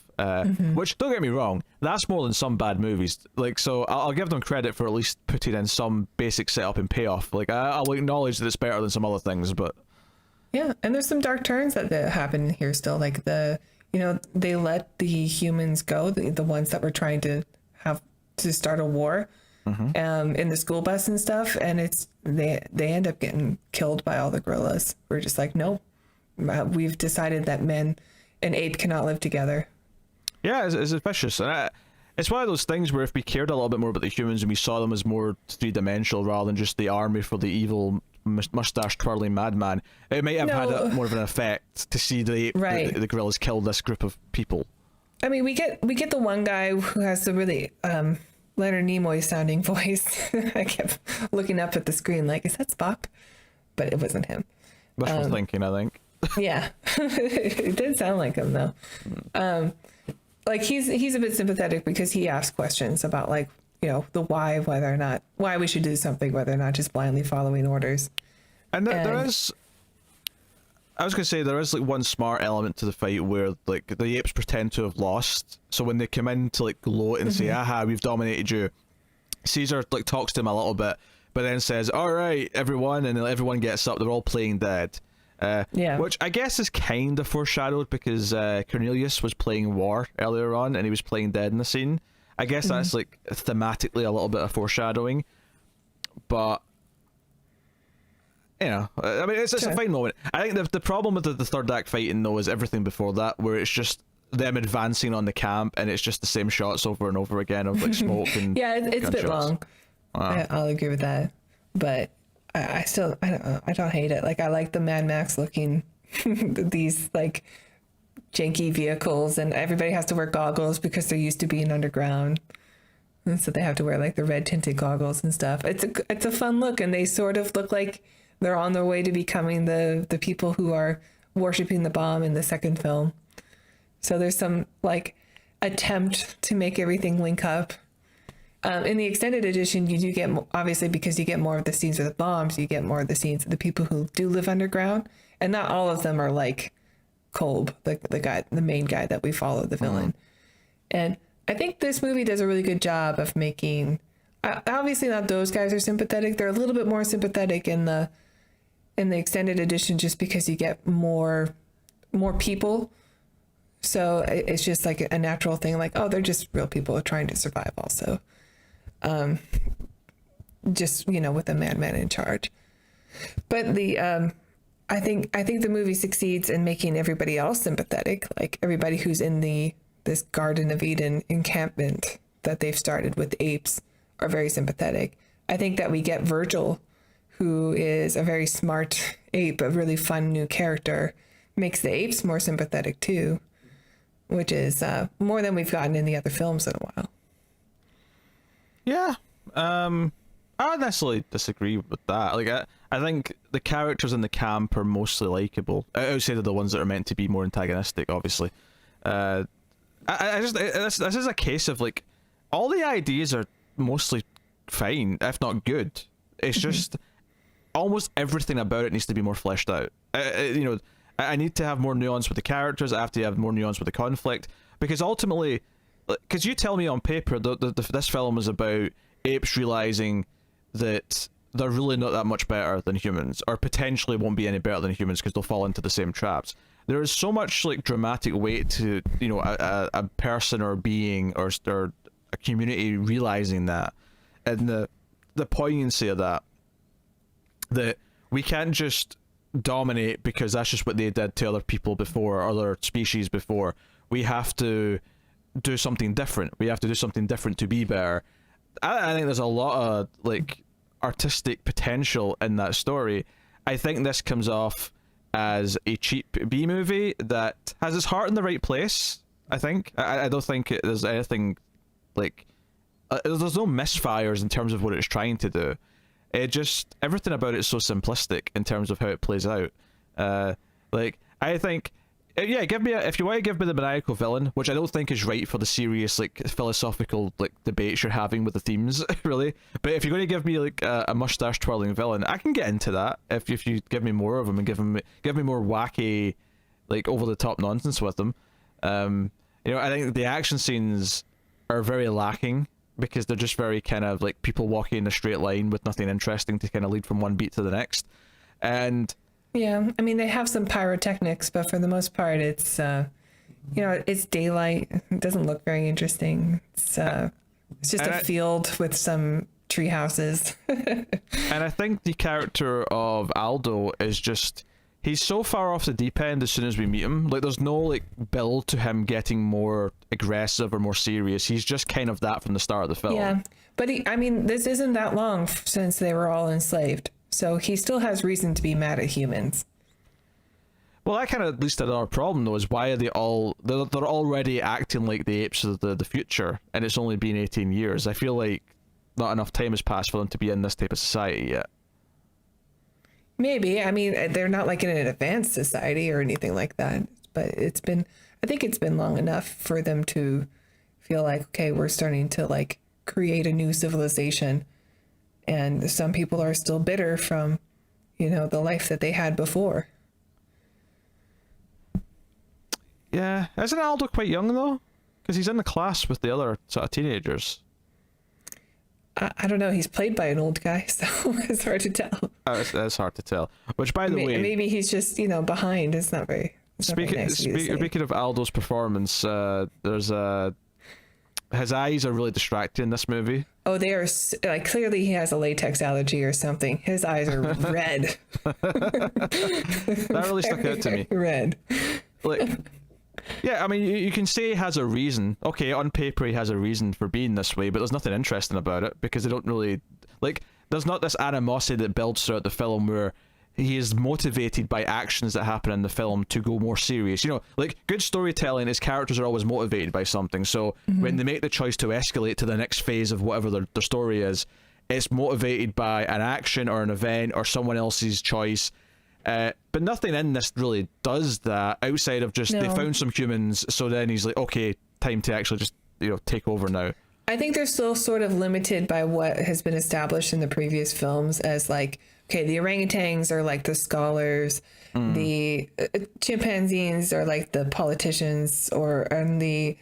Which, don't get me wrong, that's more than some bad movies. So I'll give them credit for at least putting in some basic setup and payoff. I'll acknowledge that it's better than some other things, but yeah, and there's some dark turns that happen here still. Like they let the humans go, the ones that were trying to start a war, in the school bus and stuff, and they end up getting killed by all the gorillas. We're just like, nope, we've decided that men and ape cannot live together. Yeah, it's vicious. And it's one of those things where if we cared a little bit more about the humans and we saw them as more three-dimensional rather than just the army for the evil mustache-twirling madman, it might have had more of an effect to see the gorillas kill this group of people. I mean, we get the one guy who has the really Leonard Nimoy-sounding voice. I kept looking up at the screen like, is that Spock? But it wasn't him. Wishful thinking, I think. Yeah. It did sound like him, though. He's a bit sympathetic because he asks questions about the why, why we should do something, whether or not just blindly following orders. And there is, I was going to say, there is one smart element to the fight where the apes pretend to have lost. So when they come in to gloat and say, "Aha, we've dominated you," Caesar talks to him a little bit, but then says, "All right, everyone," and then everyone gets up. They're all playing dead. Which I guess is kind of foreshadowed because Cornelius was playing war earlier on and he was playing dead in the scene. I guess that's thematically a little bit of foreshadowing, but I mean, it's a fine moment. I think the problem with the third act fighting though is everything before that, where it's just them advancing on the camp and it's just the same shots over and over again of smoke and yeah, it's a bit long. I'll agree with that, but I don't hate it. I like the Mad Max looking these janky vehicles, and everybody has to wear goggles because they're used to being underground, and so they have to wear the red tinted goggles and stuff. It's a fun look, and they sort of look like they're on their way to becoming the people who are worshiping the bomb in the second film. So there's some like attempt to make everything link up. In the extended edition, you do get, obviously, because you get more of the scenes with the bombs, you get more of the scenes of the people who do live underground. And not all of them are like Kolb, the main guy that we follow, the villain. And I think this movie does a really good job of making, obviously not those guys are sympathetic. They're a little bit more sympathetic in the extended edition, just because you get more people. So it's just like a natural thing, like, oh, they're just real people trying to survive also. Just, with a madman in charge. But I think the movie succeeds in making everybody else sympathetic, like everybody who's in this Garden of Eden encampment that they've started with the apes are very sympathetic. I think that we get Virgil, who is a very smart ape, a really fun new character, makes the apes more sympathetic too, which is more than we've gotten in the other films in a while. Yeah, I don't necessarily disagree with that. Like, I think the characters in the camp are mostly likable, outside of the ones that are meant to be more antagonistic, obviously. This is a case of, like, all the ideas are mostly fine, if not good. It's just almost everything about it needs to be more fleshed out. I need to have more nuance with the characters. I have to have more nuance with the conflict, because ultimately, because you tell me on paper this film is about apes realizing that they're really not that much better than humans, or potentially won't be any better than humans because they'll fall into the same traps. There is so much like dramatic weight to a person or being or a community realizing that, and the poignancy of that we can't just dominate because that's just what they did to other people before, or other species before. We have to do something different. We have to do something different to be better. I think there's a lot of like artistic potential in that story. I think this comes off as a cheap B movie that has its heart in the right place. I think I don't think there's anything like there's no misfires in terms of what it's trying to do. It just, everything about it is so simplistic in terms of how it plays out. Like, I think, yeah, if you want to give me the maniacal villain, which I don't think is right for the serious, like, philosophical, like, debates you're having with the themes, really. But if you're going to give me, like, a mustache twirling villain, I can get into that if you give me more of them and give me more wacky, like, over the top nonsense with them. I think the action scenes are very lacking, because they're just very kind of like people walking in a straight line with nothing interesting to kind of lead from one beat to the next. And yeah, I mean, they have some pyrotechnics, but for the most part it's it's daylight. It doesn't look very interesting. It's just a field with some tree houses. And I think the character of Aldo is just, he's so far off the deep end as soon as we meet him. Like, there's no like build to him getting more aggressive or more serious. He's just kind of that from the start of the film. Yeah, but this isn't that long since they were all enslaved, so he still has reason to be mad at humans. Well, that kind of at least another problem though, is why are they're already acting like the apes of the future, and it's only been 18 years. I feel like not enough time has passed for them to be in this type of society yet. Maybe. I mean, they're not like in an advanced society or anything like that, but I think it's been long enough for them to feel like, okay, we're starting to like create a new civilization. And some people are still bitter from, the life that they had before. Yeah. Isn't Aldo quite young though? Because he's in the class with the other sort of teenagers. I don't know. He's played by an old guy, so it's hard to tell. It's hard to tell. Which, by the way, maybe he's just behind. It's not very. Speaking of Aldo's performance, there's his eyes are really distracting in this movie. Oh, they are like, clearly he has a latex allergy or something. His eyes are red. That really stuck out to me. Red. Like, yeah, I mean, you can say he has a reason. Okay, on paper he has a reason for being this way, but there's nothing interesting about it, because they don't really, like, there's not this animosity that builds throughout the film where he is motivated by actions that happen in the film to go more serious. Like, good storytelling, his characters are always motivated by something, so when they make the choice to escalate to the next phase of whatever their story is, it's motivated by an action or an event or someone else's choice. But nothing in this really does that outside of just they No. found some humans, so then he's like, okay, time to actually just take over now. I think they're still sort of limited by what has been established in the previous films as like, okay, the orangutans are like the scholars, the chimpanzees are like the politicians, and the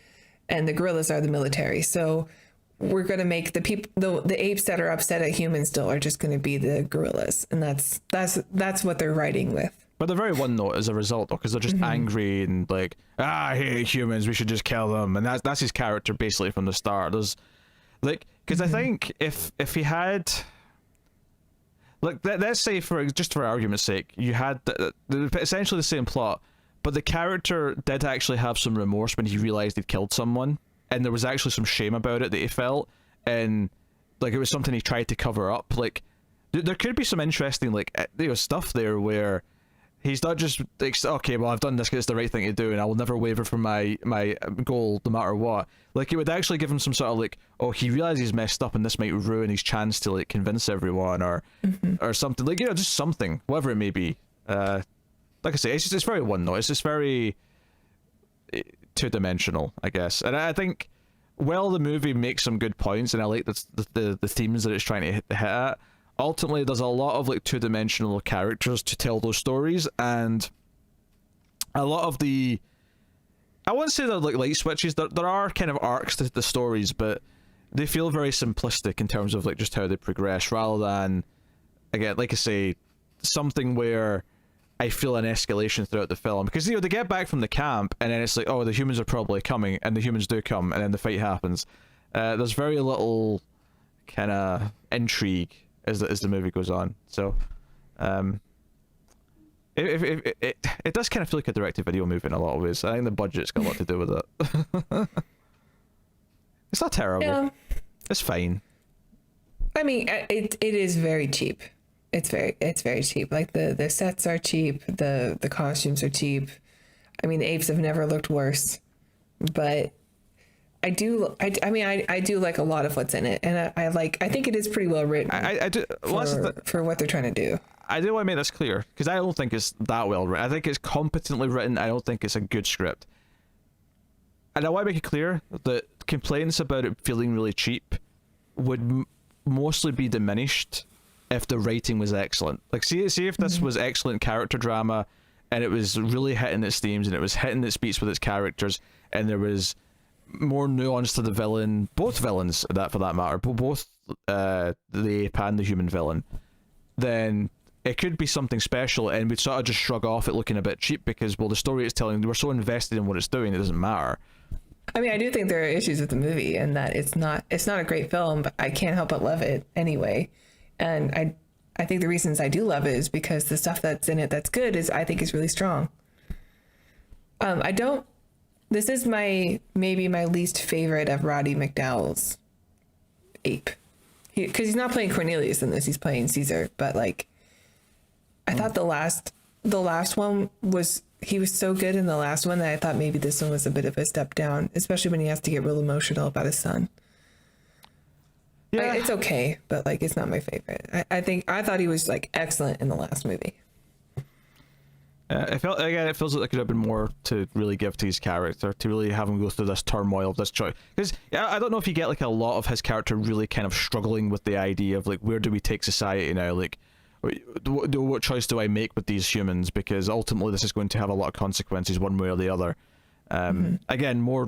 gorillas are the military. So we're going to make the apes that are upset at humans still are just going to be the gorillas, and that's what they're writing with. But they're very one note as a result, though, because they're just angry and like, I hate humans, we should just kill them, and that's his character basically from the start. There's like, because I think if he had, like, let's say for argument's sake, you had essentially the same plot, but the character did actually have some remorse when he realized he'd killed someone, and there was actually some shame about it that he felt, and like it was something he tried to cover up. Like there could be some interesting like stuff there where he's not just like, okay, well, I've done this because it's the right thing to do, and I will never waver from my goal no matter what. Like, it would actually give him some sort of like, oh, he realizes he's messed up, and this might ruin his chance to like convince everyone, or something like, just something, whatever it may be. Like I say, it's very one note. It's just very two-dimensional, I guess. And I think, well, the movie makes some good points, and I like the themes that it's trying to hit at. Ultimately, there's a lot of like two-dimensional characters to tell those stories, and a lot of the, I wouldn't say they're like light switches. There are kind of arcs to the stories, but they feel very simplistic in terms of like just how they progress, rather than, again, like I say, something where I feel an escalation throughout the film, because they get back from the camp and then it's like, oh, the humans are probably coming, and the humans do come, and then the fight happens. There's very little kind of intrigue as the movie goes on. So it does kind of feel like a direct-to-video movie in a lot of ways. I think the budget's got a lot to do with it. It's not terrible. Yeah. It's fine. I mean, it is very cheap. It's very cheap. Like the sets are cheap, the costumes are cheap. I mean, the apes have never looked worse, but I do like a lot of what's in it, and I think it is pretty well written. I do for what they're trying to do. I do want to make this clear, because I don't think it's that well written. I think it's competently written. I don't think it's a good script. And I want to make it clear that complaints about it feeling really cheap would mostly be diminished if the writing was excellent. Like, see if this was excellent character drama, and it was really hitting its themes, and it was hitting its beats with its characters, and there was more nuance to the villain, both villains, that for that matter, both the ape and the human villain, then it could be something special, and we'd sort of just shrug off it looking a bit cheap because, well, the story it's telling, we're so invested in what it's doing, it doesn't matter. I mean, I do think there are issues with the movie, and that it's not a great film, but I can't help but love it anyway. And I think the reasons I do love it is because the stuff that's in it that's good I think is really strong. This is maybe my least favorite of Roddy McDowall's ape. Because he's not playing Cornelius in this, he's playing Caesar. But like, I thought the last one he was so good in the last one that I thought maybe this one was a bit of a step down, especially when he has to get real emotional about his son. Yeah, it's okay, but like, it's not my favorite. I thought he was like excellent in the last movie. It feels like there could have been more to really give to his character, to really have him go through this turmoil of this choice. Because I don't know if you get like a lot of his character really kind of struggling with the idea of like, where do we take society now? Like, what choice do I make with these humans? Because ultimately this is going to have a lot of consequences one way or the other. Again, more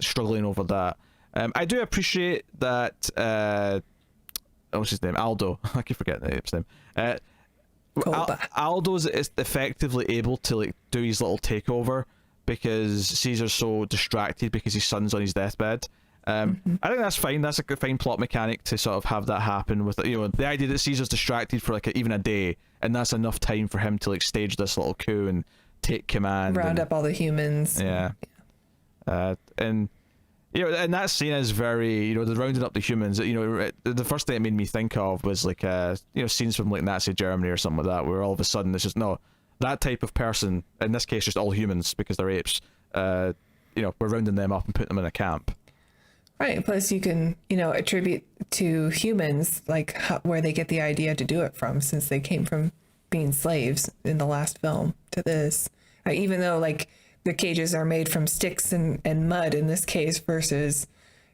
struggling over that. I do appreciate that. What's his name? Aldo. I keep forgetting the ape's name. Aldo's is effectively able to like do his little takeover because Caesar's so distracted because his son's on his deathbed. I think that's fine. That's a fine plot mechanic to sort of have that happen with, the idea that Caesar's distracted for like even a day, and that's enough time for him to like stage this little coup and take command, round up all the humans. Yeah. And and that scene is very, the rounding up the humans, the first thing it made me think of was like, scenes from like Nazi Germany or something like that, where all of a sudden it's just, no, that type of person, in this case just all humans because they're apes, we're rounding them up and putting them in a camp. Right. Plus you can, attribute to humans, like where they get the idea to do it from, since they came from being slaves in the last film to this. Even though like the cages are made from sticks and mud in this case versus,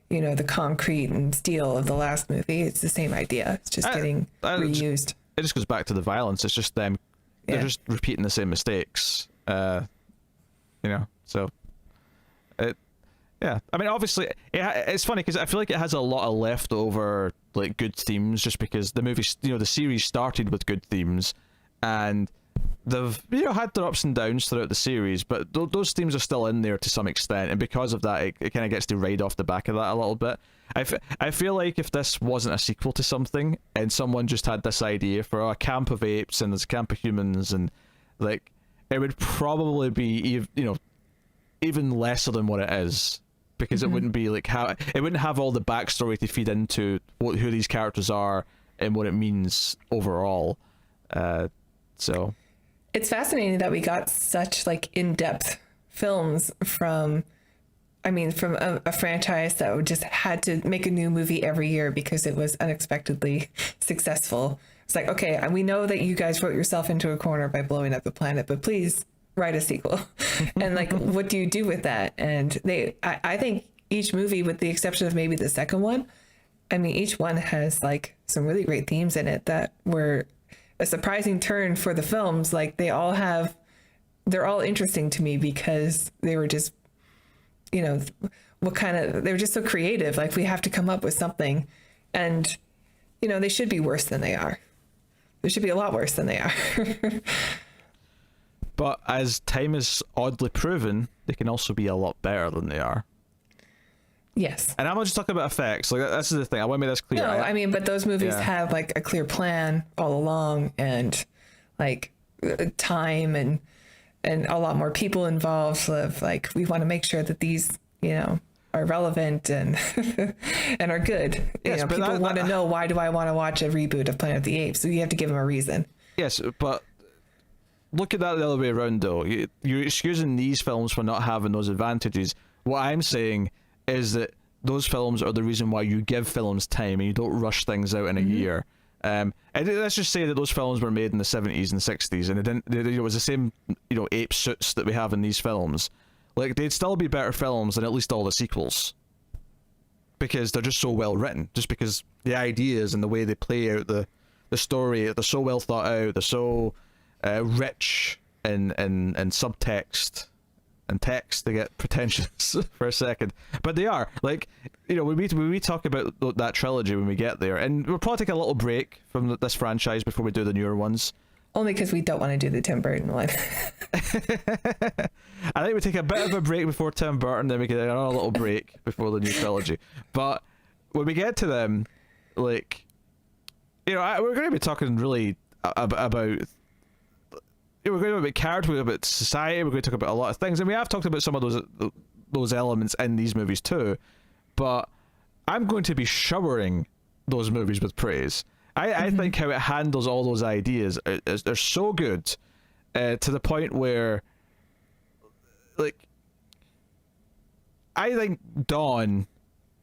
you know, the concrete and steel of the last movie, it's the same idea. It's just getting reused. It just goes back to the violence. It's just them. They're just repeating the same mistakes. You know, so it. Yeah, I mean, obviously, it's funny because I feel like it has a lot of leftover like good themes, just because the movie, you know, the series started with good themes, and they've, you know, had their ups and downs throughout the series, but those themes are still in there to some extent, and because of that, it kind of gets to ride off the back of that a little bit. I feel like if this wasn't a sequel to something, and someone just had this idea for a camp of apes and there's a camp of humans, and like it would probably be, you know, even lesser than what it is. Because it wouldn't be like it wouldn't have all the backstory to feed into who these characters are and what it means overall. So it's fascinating that we got such like in-depth films from a franchise that would just had to make a new movie every year because it was unexpectedly successful. It's like, okay, we know that you guys wrote yourself into a corner by blowing up the planet, but please write a sequel. And like, what do you do with that? And I think each movie, with the exception of maybe the second one, I mean, each one has like some really great themes in it that were a surprising turn for the films. Like they're all interesting to me because they were just, you know, they were just so creative. Like we have to come up with something, and, you know, they should be worse than they are. They should be a lot worse than they are. But as time has oddly proven, they can also be a lot better than they are. Yes. And I'm not just talking about effects. Like, this is the thing. I want to make this clear. No, I mean, but those movies have like a clear plan all along, and like time and a lot more people involved. Of like, we want to make sure that these, you know, are relevant and and are good. Yes, you know, people want to know, why do I want to watch a reboot of Planet of the Apes? So you have to give them a reason. Yes, but look at that the other way around, though. You're excusing these films for not having those advantages. What I'm saying is that those films are the reason why you give films time and you don't rush things out in a year. And let's just say that those films were made in the 70s and 60s, and it was the same, you know, ape suits that we have in these films. Like, they'd still be better films than at least all the sequels, because they're just so well written. Just because the ideas and the way they play out the story, they're so well thought out. They're so rich in subtext and text. They get pretentious for a second, but they are, like, you know, when we talk about that trilogy when we get there, and we'll probably take a little break from this franchise before we do the newer ones. Only because we don't want to do the Tim Burton one. I think we take a bit of a break before Tim Burton, then we get another little break before the new trilogy. But when we get to them, like, you know, we're going to be talking really about, we're going to talk about character, we're going to talk about society, we're going to talk about a lot of things, and we have talked about some of those elements in these movies too. But I'm going to be showering those movies with praise. I think how it handles all those ideas they're so good, to the point where, like, I think Dawn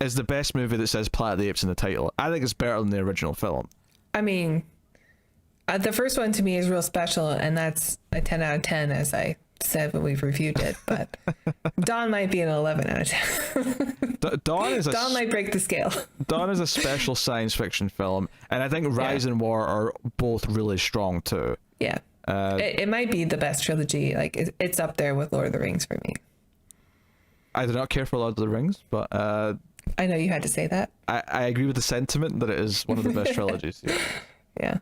is the best movie that says Planet of the Apes in the title. I think it's better than the original film. I mean, the first one to me is real special, and that's a 10 out of 10, as I said when we've reviewed it, but Dawn might be an 11 out of 10. Dawn might break the scale. Dawn is a special science fiction film, and I think Rise and War are both really strong too. Yeah. It might be the best trilogy. Like, it's up there with Lord of the Rings for me. I do not care for Lord of the Rings, but I know you had to say that. I agree with the sentiment that it is one of the best trilogies. Yeah.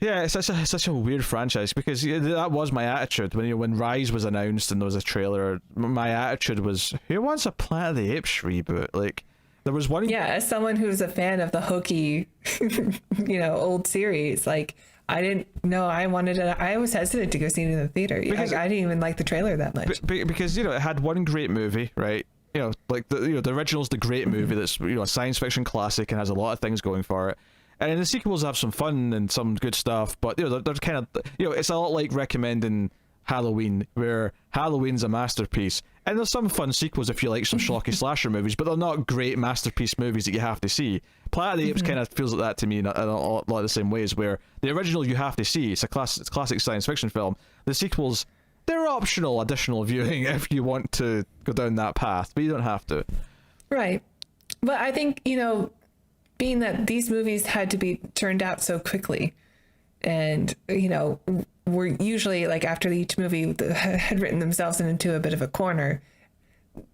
It's such a weird franchise, because that was my attitude when Rise was announced and there was a trailer. My attitude was, who wants a Planet of the Apes reboot? Like, there was one. Yeah, as someone who's a fan of the hokey, you know, old series, like, I didn't know I wanted it. I was hesitant to go see it in the theater. Because I didn't even like the trailer that much. Because, you know, it had one great movie, right? You know, like the original's the great movie that's, you know, a science fiction classic and has a lot of things going for it. And the sequels have some fun and some good stuff, but, you know, they're kind of, you know, it's a lot like recommending Halloween, where Halloween's a masterpiece, And there's some fun sequels if you like some schlocky slasher movies, but they're not great masterpiece movies that you have to see. Planet of the Apes kind of feels like that to me in a lot of the same ways, where the original you have to see, it's a classic science fiction film. The sequels, they're optional additional viewing if you want to go down that path, but you don't have to. Right. But I think, being that these movies had to be turned out so quickly, and, we're usually, like, after each movie had written themselves into a bit of a corner,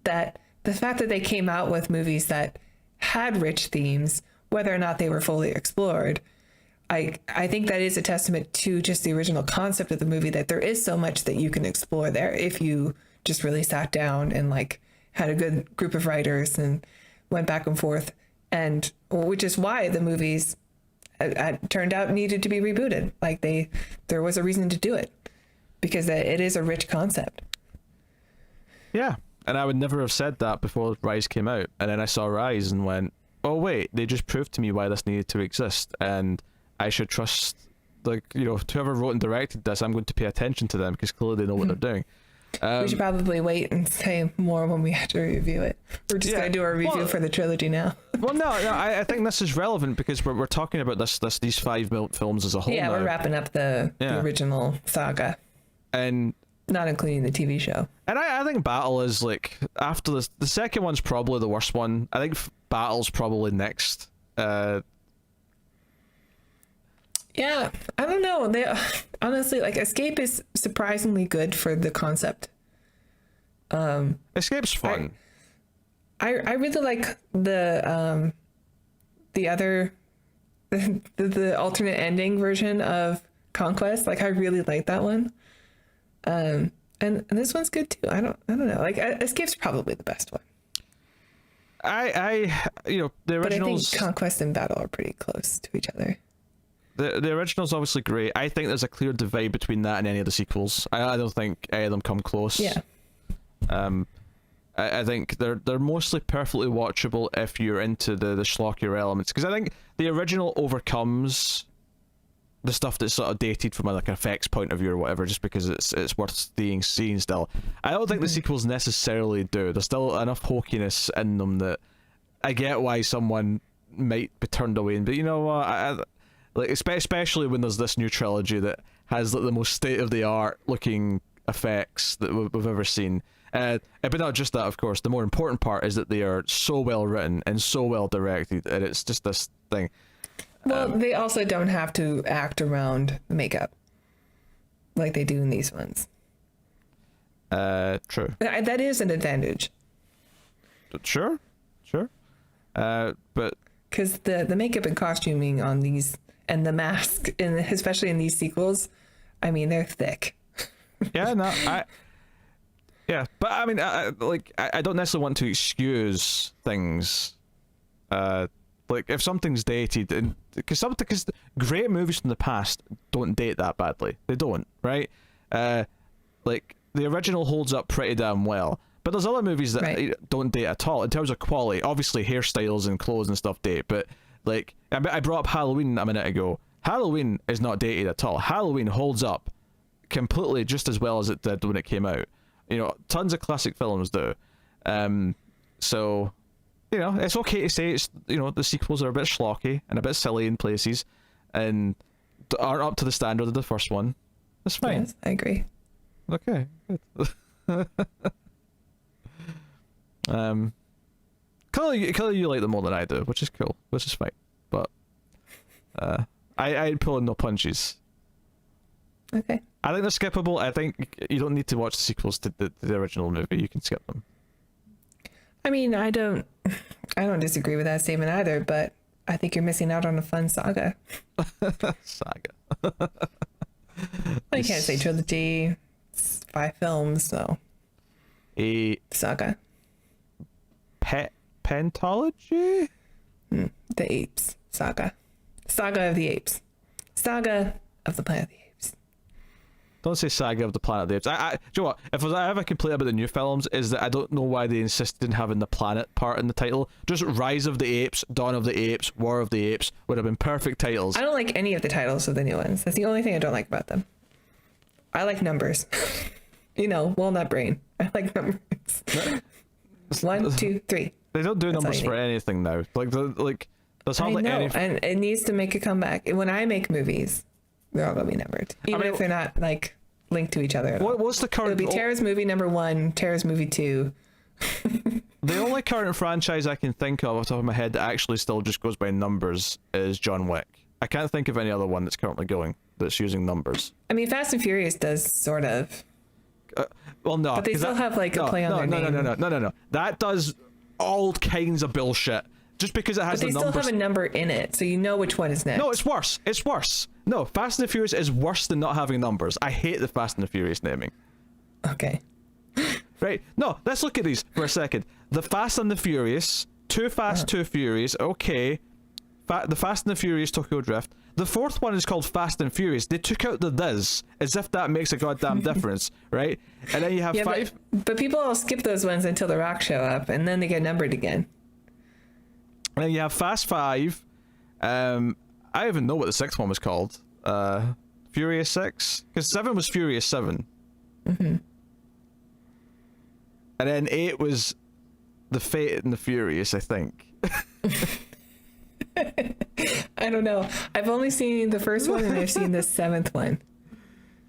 that the fact that they came out with movies that had rich themes, whether or not they were fully explored, I think that is a testament to just the original concept of the movie, that there is so much that you can explore there if you just really sat down and, like, had a good group of writers and went back and forth, and which is why the movies turned out needed to be rebooted. Like, there was a reason to do it, because it is a rich concept. Yeah, and I would never have said that before Rise came out, and then I saw Rise and went, oh wait, they just proved to me why this needed to exist, and I should trust, like, whoever wrote and directed this, I'm going to pay attention to them, because clearly they know what they're doing. We should probably wait and say more when we have to review it. We're just going to do our review for the trilogy now. Well, no, I think this is relevant because we're talking about these 5 films as a whole. Yeah, now. we're wrapping up the original saga, and not including the TV show. And I think Battle is, like, after this, the second one's probably the worst one. I think Battle's probably next. Yeah, I don't know. They honestly, like, Escape is surprisingly good for the concept. Escape's fun. I really like the other the alternate ending version of Conquest. Like, I really like that one. And this one's good too. I don't know. Like, Escape's probably the best one. The originals. But I think Conquest and Battle are pretty close to each other. The original's obviously great. I think there's a clear divide between that and any of the sequels. I don't think any of them come close. Yeah. I think they're mostly perfectly watchable if you're into the schlockier elements, because I think the original overcomes the stuff that's sort of dated from an effects point of view or whatever, just because it's worth seeing still. I don't think the sequels necessarily do. There's still enough hokiness in them that I get why someone might be turned away. But you know what? Like, especially when there's this new trilogy that has, like, the most state-of-the-art looking effects that we've ever seen. But not just that, of course. The more important part is that they are so well written and so well directed, and it's just this thing. Well, they also don't have to act around makeup like they do in these ones. True. That is an advantage. Sure. But because the makeup and costuming on these, and the mask, and especially in these sequels, I mean, they're thick. Yeah, no, but I mean, I don't necessarily want to excuse things. Like, if something's dated, and because great movies from the past don't date that badly. They don't, right? Like, the original holds up pretty damn well. But there's other movies that don't date at all in terms of quality. Obviously, hairstyles and clothes and stuff date, but, like, I brought up Halloween a minute ago. Halloween is not dated at all. Halloween holds up completely just as well as it did when it came out. Tons of classic films do. So, it's okay to say the sequels are a bit schlocky and a bit silly in places and aren't up to the standard of the first one. That's fine. Yes, I agree. Okay, good. Clearly you like them more than I do, which is cool, which is fine. But I ain't pulling no punches. Okay. I think they're skippable. I think you don't need to watch the sequels to the original movie. You can skip them. I mean, I don't disagree with that statement either, but I think you're missing out on a fun saga. Saga. Well, you can't say trilogy. It's 5 films, so. Saga. Pentology? The Apes. Saga. Saga of the Apes. Saga of the Planet of the Apes. Don't say Saga of the Planet of the Apes. Do you know what? If I have a complaint about the new films, is that I don't know why they insisted in having the planet part in the title. Just Rise of the Apes, Dawn of the Apes, War of the Apes would have been perfect titles. I don't like any of the titles of the new ones. That's the only thing I don't like about them. I like numbers. walnut brain. I like numbers. 1, 2, 3. They don't do numbers for anything now. There's hardly any. And it needs to make a comeback. When I make movies, they're all gonna be numbered, even if they're not like linked to each other. What's the current? It'll be Tara's movie number 1, Tara's movie 2. The only current franchise I can think of off the top of my head that actually still just goes by numbers is John Wick. I can't think of any other one that's currently going that's using numbers. I mean, Fast and Furious does sort of. Well, no, but they still have a play on their name. No. That does all kinds of bullshit. Just because it has the numbers. But they still have a number in it, so you know which one is next. No, it's worse. It's worse. No, Fast and the Furious is worse than not having numbers. I hate the Fast and the Furious naming. Okay. Right. No, let's look at these for a second. The Fast and the Furious, Too Fast, Too Furious. Okay. The Fast and the Furious Tokyo Drift. The fourth one is called Fast and Furious. They took out the "this" as if that makes a goddamn difference, right? And then you have 5. But people all skip those ones until The Rock show up, and then they get numbered again. And then you have Fast 5. I even know what the 6th one was called. Furious 6? Because 7 was Furious 7. Mm-hmm. And then 8 was The Fate and the Furious, I think. I don't know. I've only seen the first one and I've seen the 7th one.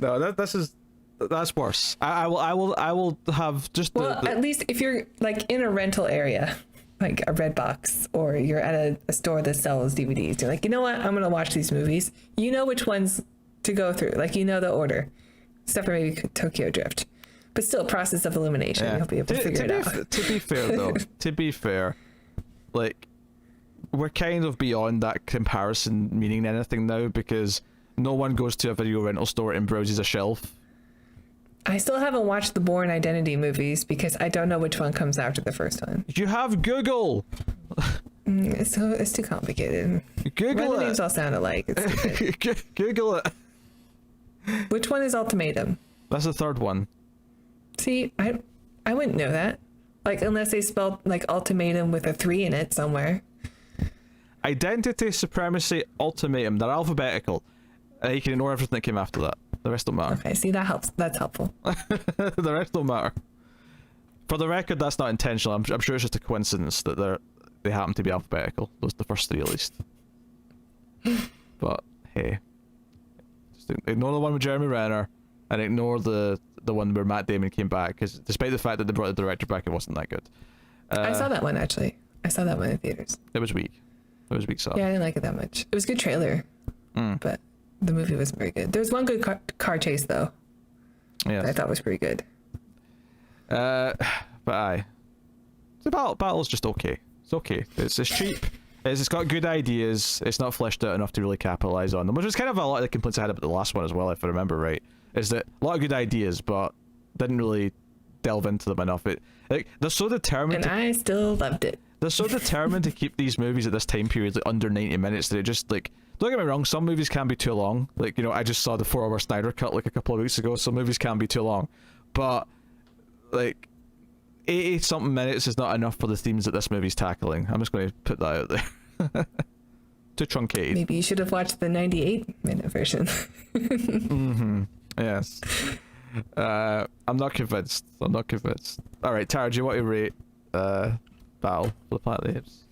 No, that's worse. I will have just at least if you're like in a rental area, like a Red Box, or you're at a store that sells DVDs, you're like, you know what? I'm gonna watch these movies. You know which ones to go through. Like, you know the order. Except for maybe Tokyo Drift. But still, process of elimination. Yeah. You'll be able to figure it out. To be fair, though, like, we're kind of beyond that comparison meaning anything now, because no one goes to a video rental store and browses a shelf. I still haven't watched the Bourne Identity movies because I don't know which one comes after the first one. You have Google. It's too complicated. Google the names all sound alike. It's Google it. Which one is Ultimatum? That's the third one. See, I wouldn't know that. Like, unless they spelled like ultimatum with a 3 in it somewhere. Identity, Supremacy, Ultimatum. They're alphabetical. You can ignore everything that came after that. The rest don't matter. Okay, see, that helps. That's helpful. The rest don't matter. For the record, that's not intentional. I'm sure it's just a coincidence that they happen to be alphabetical. Those are the first 3 at least. But hey, just ignore the one with Jeremy Renner, and ignore the one where Matt Damon came back, because despite the fact that they brought the director back, it wasn't that good. I saw that one actually. I saw that one in theaters. It was weak. It was weak stuff. Yeah, I didn't like it that much. It was a good trailer, but the movie wasn't very good. There was one good car chase though. Yeah, I thought was pretty good. But the battle's just okay. It's okay. It's cheap. It's got good ideas. It's not fleshed out enough to really capitalize on them, which is kind of a lot of the complaints I had about the last one as well, if I remember right. Is that a lot of good ideas, but didn't really delve into them enough. They're so determined. And I still loved it. They're so determined to keep these movies at this time period like under 90 minutes that it just like. Don't get me wrong. Some movies can be too long. Like, you know, I just saw the 4-hour Snyder cut like a couple of weeks ago. Some movies can be too long, but like 80 something minutes is not enough for the themes that this movie's tackling. I'm just going to put that out there. Too truncated. Maybe you should have watched the 98-minute version. Mm-hmm. Yes. I'm not convinced. All right, Tara, do you want to rate Battle for the Planet of the Apes?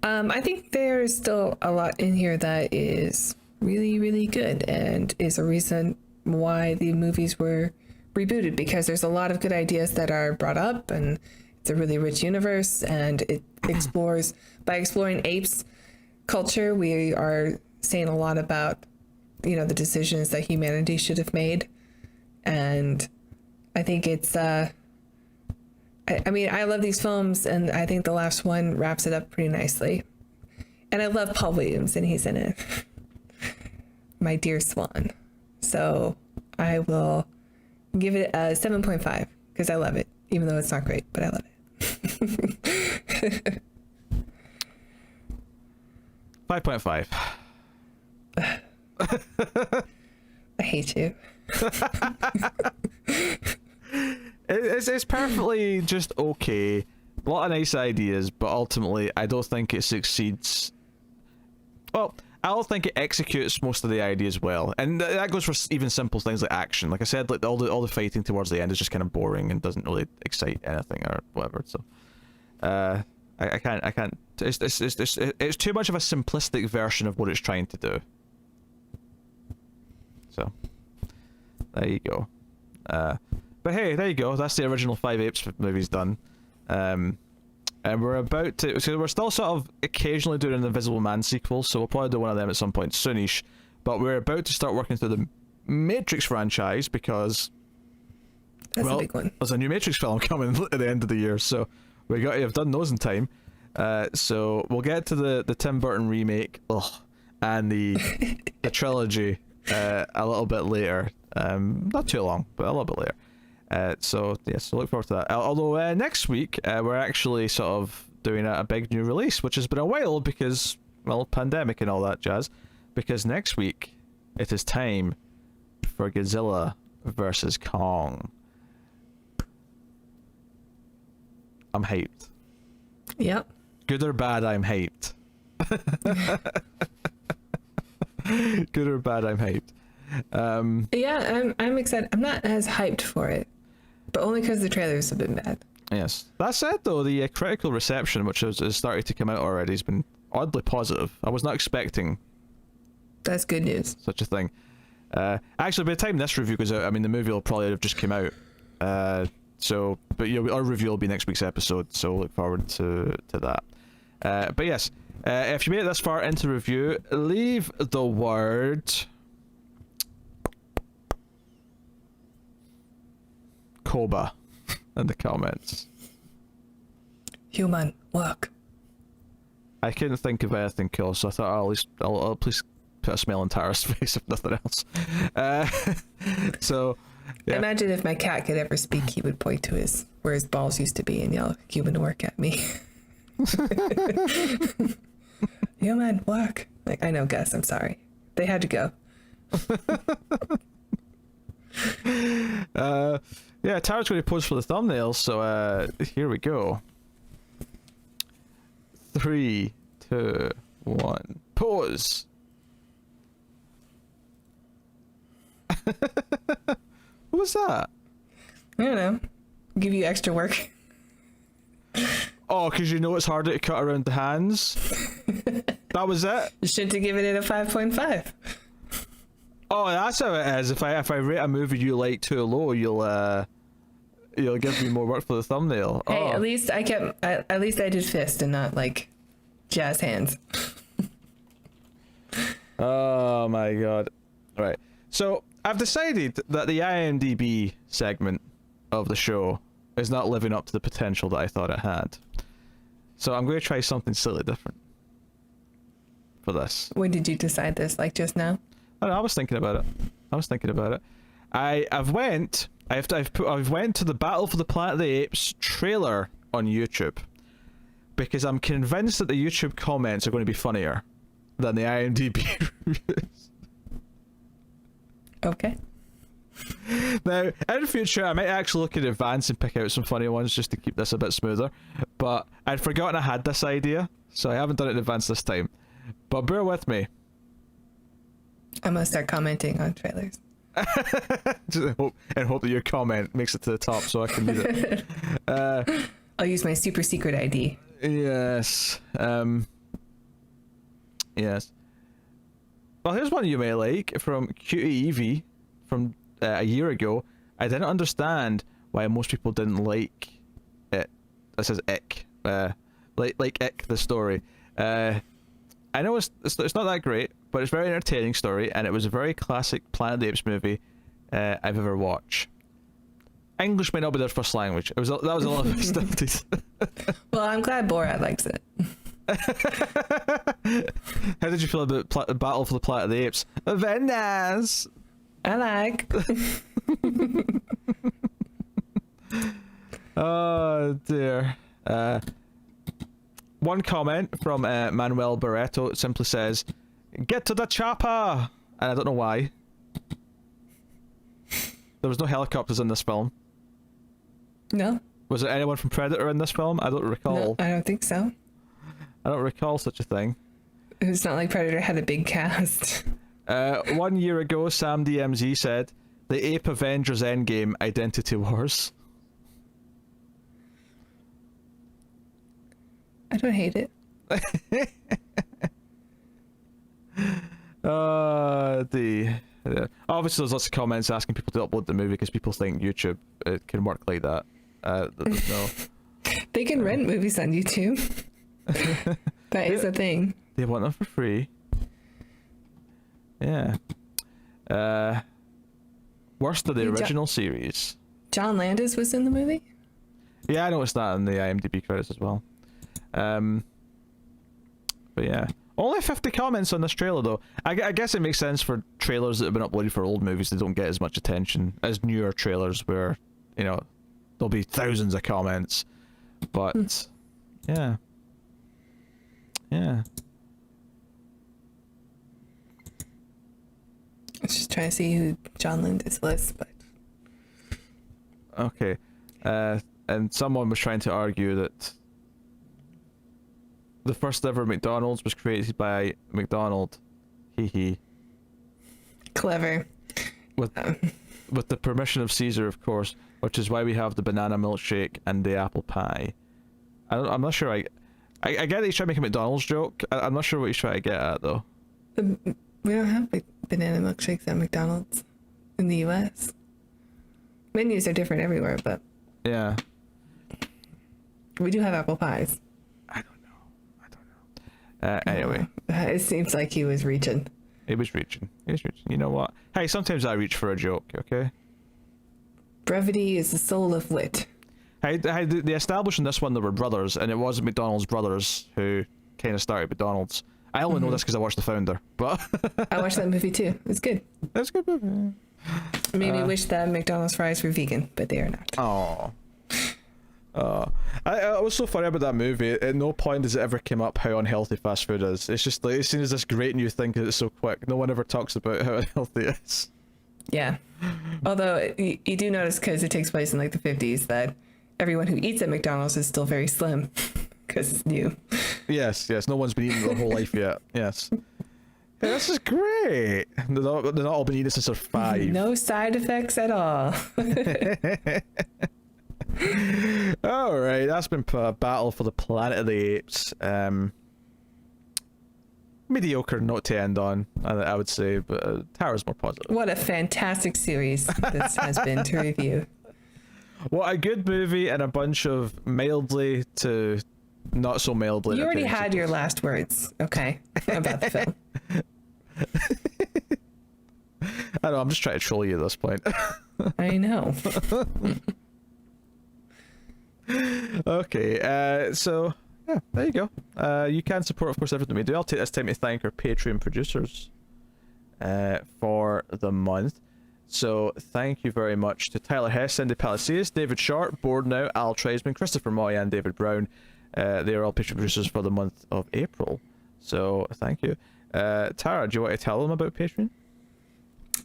I think there's still a lot in here that is really, really good and is a reason why the movies were rebooted, because there's a lot of good ideas that are brought up, and it's a really rich universe, and it explores, by exploring apes culture, we are saying a lot about, you know, the decisions that humanity should have made. And I think it's I mean, I love these films, and I think the last one wraps it up pretty nicely. And I love Paul Williams, and he's in it. My dear swan. So I will give it a 7.5 because I love it, even though it's not great, but I love it. 5.5. I hate you. It's perfectly just okay. A lot of nice ideas, but ultimately I don't think it succeeds. Well, I don't think it executes most of the ideas well, and that goes for even simple things like action. Like I said, like all the fighting towards the end is just kind of boring and doesn't really excite anything or whatever. So, I can't. It's too much of a simplistic version of what it's trying to do. So, there you go. But hey, there you go. That's the original 5 Apes movies done. And we're about to, so we're still sort of occasionally doing an Invisible Man sequel, so we'll probably do one of them at some point soonish. But we're about to start working through the Matrix franchise because, that's a big one. There's a new Matrix film coming at the end of the year, so we got to have done those in time. So we'll get to the Tim Burton remake, and the trilogy a little bit later. Not too long, but a little bit later. So look forward to that. Although next week we're actually sort of doing a big new release, which has been a while because, well, pandemic and all that jazz. Because next week it is time for Godzilla versus Kong. I'm hyped. Yep. Good or bad, I'm hyped. Good or bad, I'm hyped. Yeah, I'm excited. I'm not as hyped for it, but only because the trailers have been bad. Yes. That said, though, the critical reception, which has started to come out already, has been oddly positive. I was not expecting. That's good news. Such a thing. Actually, by the time this review goes out, I mean, the movie will probably have just come out. But our review will be next week's episode, so look forward to that. But yes, if you made it this far into the review, leave the word Koba in the comments. Human work. I couldn't think of anything cool, so I thought I'll at least put a smile on Tara's face if nothing else. So yeah. Imagine if my cat could ever speak, he would point to where his balls used to be and yell human work at me. Human work. Like, I know, Gus, I'm sorry. They had to go. Yeah, Tara's going to pose for the thumbnail, so here we go. 3, 2, 1, pause. What was that? I don't know. Give you extra work. Oh, because you know it's harder to cut around the hands? That was it? You should have given it a 5.5. Oh, that's how it is. If I rate a movie you like too low, you'll give me more work for the thumbnail. Hey, oh. at least I did fist and not like jazz hands. Oh my god. Right. So I've decided that the IMDb segment of the show is not living up to the potential that I thought it had. So I'm going to try something slightly different for this. When did you decide this? Like just now? I was thinking about it. I've went to the Battle for the Planet of the Apes trailer on YouTube because I'm convinced that the YouTube comments are going to be funnier than the IMDb reviews. Okay. Now, in the future, I might actually look in advance and pick out some funny ones just to keep this a bit smoother. But I'd forgotten I had this idea, so I haven't done it in advance this time. But bear with me. I'm gonna start commenting on trailers. Just hope that your comment makes it to the top so I can read it. I'll use my super secret ID. Yes. Yes. Well, here's one you may like from Cutie Evie from a year ago. I didn't understand why most people didn't like it. This says Ick. Like Ick, the story. I know it's not that great, but it's a very entertaining story, and it was a very classic Planet of the Apes movie I've ever watched. English may not be their first language. That was a lot of festivities. Well, I'm glad Borat likes it. How did you feel about Battle for the Planet of the Apes? Very nice. I like. Oh dear. One comment from Manuel Barreto simply says, "Get to the chopper," and I don't know why. There was no helicopters in this film. No. Was there anyone from Predator in this film? I don't recall. No, I don't think so. I don't recall such a thing. It's not like Predator had a big cast. 1 year ago, Sam DMZ said, "The Ape Avengers Endgame Identity Wars." I don't hate it. Obviously there's lots of comments asking people to upload the movie because people think YouTube it can work like that. No. They can rent movies on YouTube. That is a thing. They want them for free. Yeah. Worst of the original series. John Landis was in the movie? Yeah, I noticed that in the IMDb credits as well. But yeah. Only 50 comments on this trailer, though. I guess it makes sense for trailers that have been uploaded for old movies. They don't get as much attention as newer trailers where, you know, there'll be thousands of comments. But, yeah. Yeah. I was just trying to see who John Landis was, but... Okay. And someone was trying to argue that the first ever McDonald's was created by McDonald. Hee hee. Clever. With the permission of Caesar, of course, which is why we have the banana milkshake and the apple pie. I'm not sure. I get that he's trying to make a McDonald's joke. I'm not sure what he's trying to get at, though. We don't have banana milkshakes at McDonald's in the U.S. Menus are different everywhere, but Yeah. we do have apple pies. I don't know. Anyway. It seems like he was reaching. He was reaching. You know what? Hey, sometimes I reach for a joke, okay? Brevity is the soul of wit. Hey, they established in this one there were brothers, and it wasn't McDonald's brothers who kind of started McDonald's. I only know this because I watched The Founder, but... I watched that movie too. It's good. That's a good movie. Maybe wish that McDonald's fries were vegan, but they are not. Oh. I was so funny about that movie. At no point does it ever come up how unhealthy fast food is. It's just like, as soon as this great new thing because it's so quick, no one ever talks about how unhealthy it is. Yeah. Although you do notice, because it takes place in like the 50s, that everyone who eats at McDonald's is still very slim because it's new. Yes. No one's been eating their whole life yet. Yes. Yeah, this is great. They're not all been eating since they're 5. No side effects at all. All right, that's been a battle for the Planet of the Apes. Mediocre note to end on, I would say, but Tower's more positive. What a fantastic series this has been to review. What a good movie and a bunch of mildly to not so mildly. You already had your last words, okay, about the film. I know, I'm just trying to troll you at this point. I know. Okay, so yeah, there you go. You can support, of course, everything we do. I'll take this time to thank our Patreon producers for the month. So thank you very much to Tyler Hess, Cindy Palacios, David Sharp, Board Now, Al Treisman, Christopher Moy, and David Brown. They are all Patreon producers for the month of April. So thank you. Tara, do you want to tell them about Patreon?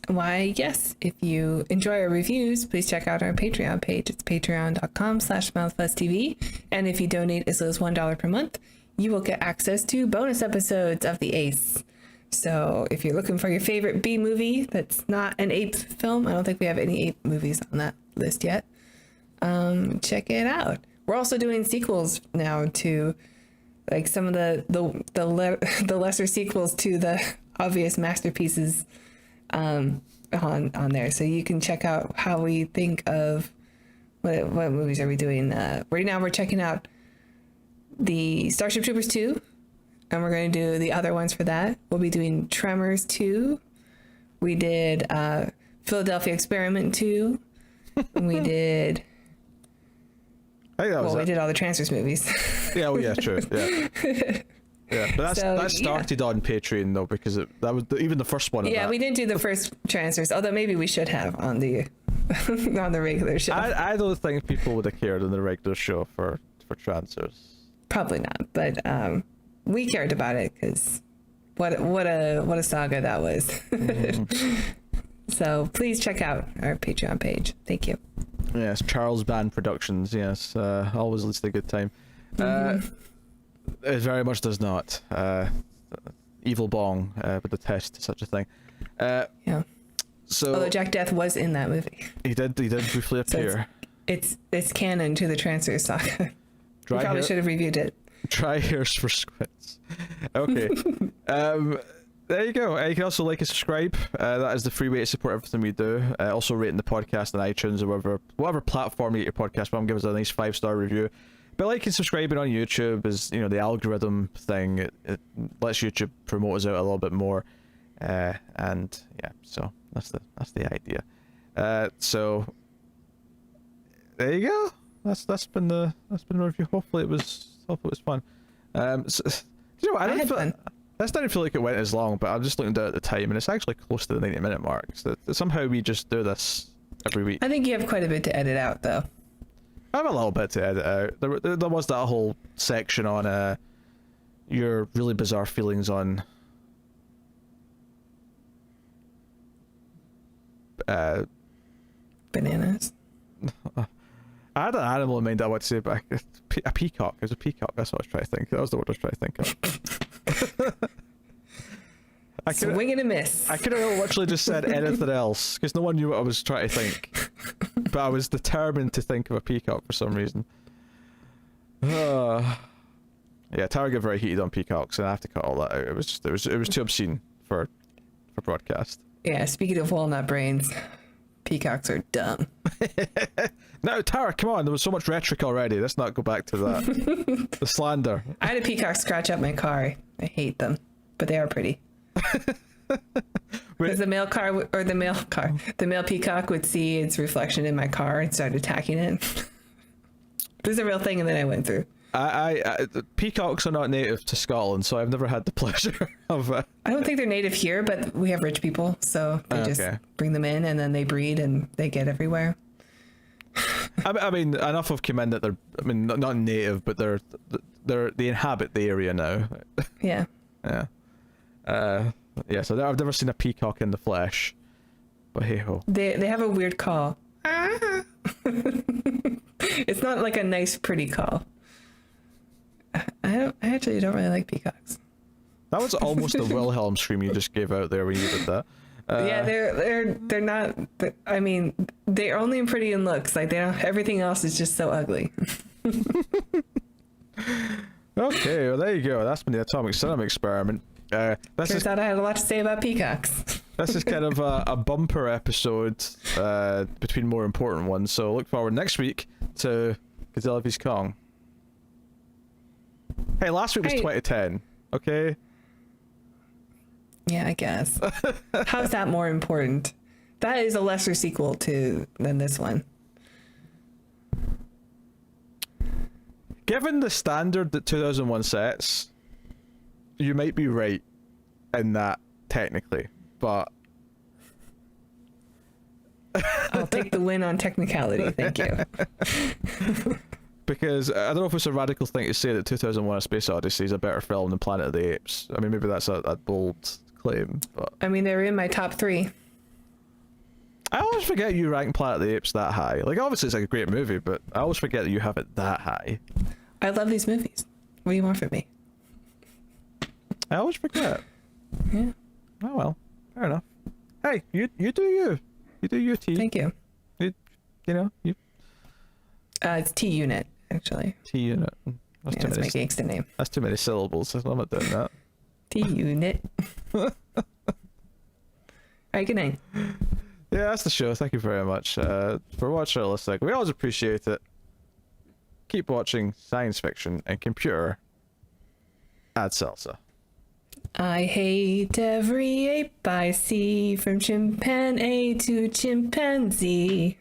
Why, yes. If you enjoy our reviews, please check out our Patreon page. It's patreon.com/MouthFuzzTV. And if you donate as low as $1 per month, you will get access to bonus episodes of the Ace. So if you're looking for your favorite B movie that's not an ape film, I don't think we have any ape movies on that list yet, check it out. We're also doing sequels now to like some of the lesser sequels to the obvious masterpieces on there, so you can check out how we think of what movies are we doing. Right now we're checking out the Starship Troopers 2, and we're going to do the other ones for that. We'll be doing Tremors 2. We did Philadelphia Experiment 2. And we did I think that was we did all the Transfers movies. Yeah, well, yeah, true. Yeah. Yeah, but that started on Patreon though, because that was even the first one. Yeah, we didn't do the first Transfers, although maybe we should have on the on the regular show. I don't think people would have cared on the regular show for Transfers. Probably not, but we cared about it because what a saga that was. Mm-hmm. So please check out our Patreon page. Thank you. Yes, Charles Band Productions. Yes, always leads to a good time. Mm-hmm. It very much does not. evil bong with the test to such a thing. Yeah. So Although Jack Death was in that movie. he did briefly appear. So it's canon to the Transfer saga. We probably should have reviewed it. Try hairs for squids. Okay. There you go. You can also like and subscribe. That is the free way to support everything we do. Also rating the podcast on iTunes or whatever platform you get your podcast from. Give us a nice 5-star review. But like and subscribing on YouTube is, the algorithm thing. It lets YouTube promote us out a little bit more. And yeah, so that's the idea. So there you go. That's been the review. Hopefully it was fun. So, you know what? I had fun. This didn't feel like it went as long, but I'm just looking down at the time, and it's actually close to the 90-minute mark. So somehow we just do this every week. I think you have quite a bit to edit out, though. I have a little bit to edit out. There was that whole section on your really bizarre feelings on bananas. I had an animal in mind that I wanted to say, but a peacock. It was a peacock. That's what I was trying to think. That was the word I was trying to think of. Swing and a miss. I could have literally just said anything else, because no one knew what I was trying to think. But I was determined to think of a peacock for some reason. Yeah, Tara got very heated on peacocks, and I have to cut all that out. It was too obscene for broadcast. Yeah, speaking of walnut brains, peacocks are dumb. No, Tara, come on. There was so much rhetoric already. Let's not go back to that. The slander. I had a peacock scratch up my car. I hate them, but they are pretty. Because the male peacock would see its reflection in my car and start attacking it. This is a real thing, and then I went through. Peacocks are not native to Scotland, so I've never had the pleasure of. I don't think they're native here, but we have rich people, so they just bring them in, and then they breed, and they get everywhere. I mean, enough of commend that they're. I mean, not native, but they inhabit the area now. Yeah. Yeah. Yeah. So I've never seen a peacock in the flesh, but hey ho. They have a weird call. It's not like a nice, pretty call. I actually don't really like peacocks. That was almost the Wilhelm scream you just gave out there when you did that. Yeah, they're not. I mean, they're only pretty in looks. Like everything else is just so ugly. Okay, well there you go. That's been the Atomic Cinema Experiment. Turns out I had a lot to say about peacocks. This is kind of a bumper episode between more important ones. So look forward next week to Godzilla vs Kong. Hey, last week was 2010. Okay. Yeah, I guess. How's that more important? That is a lesser sequel than this one. Given the standard that 2001 sets, you might be right in that technically, but I'll take the win on technicality. Thank you. Because I don't know if it's a radical thing to say that 2001: A Space Odyssey is a better film than Planet of the Apes. I mean, maybe that's a bold claim, but I mean, they're in my top 3. I always forget you rank Planet of the Apes that high. Like, obviously it's like a great movie, but I always forget that you have it that high. I love these movies. What do you want from me? I always forget. Yeah. Oh well, fair enough. Hey, you do you. You do your T. Thank you. You you. It's T-Unit, actually. T-Unit. That's my gangster name. That's too many syllables. I'm not doing that. T-Unit. All right, good night. Yeah, that's the show. Thank you very much for watching or listening. We always appreciate it. Keep watching science fiction and computer. Add salsa. I hate every ape I see, from chimpanzee to chimpanzee.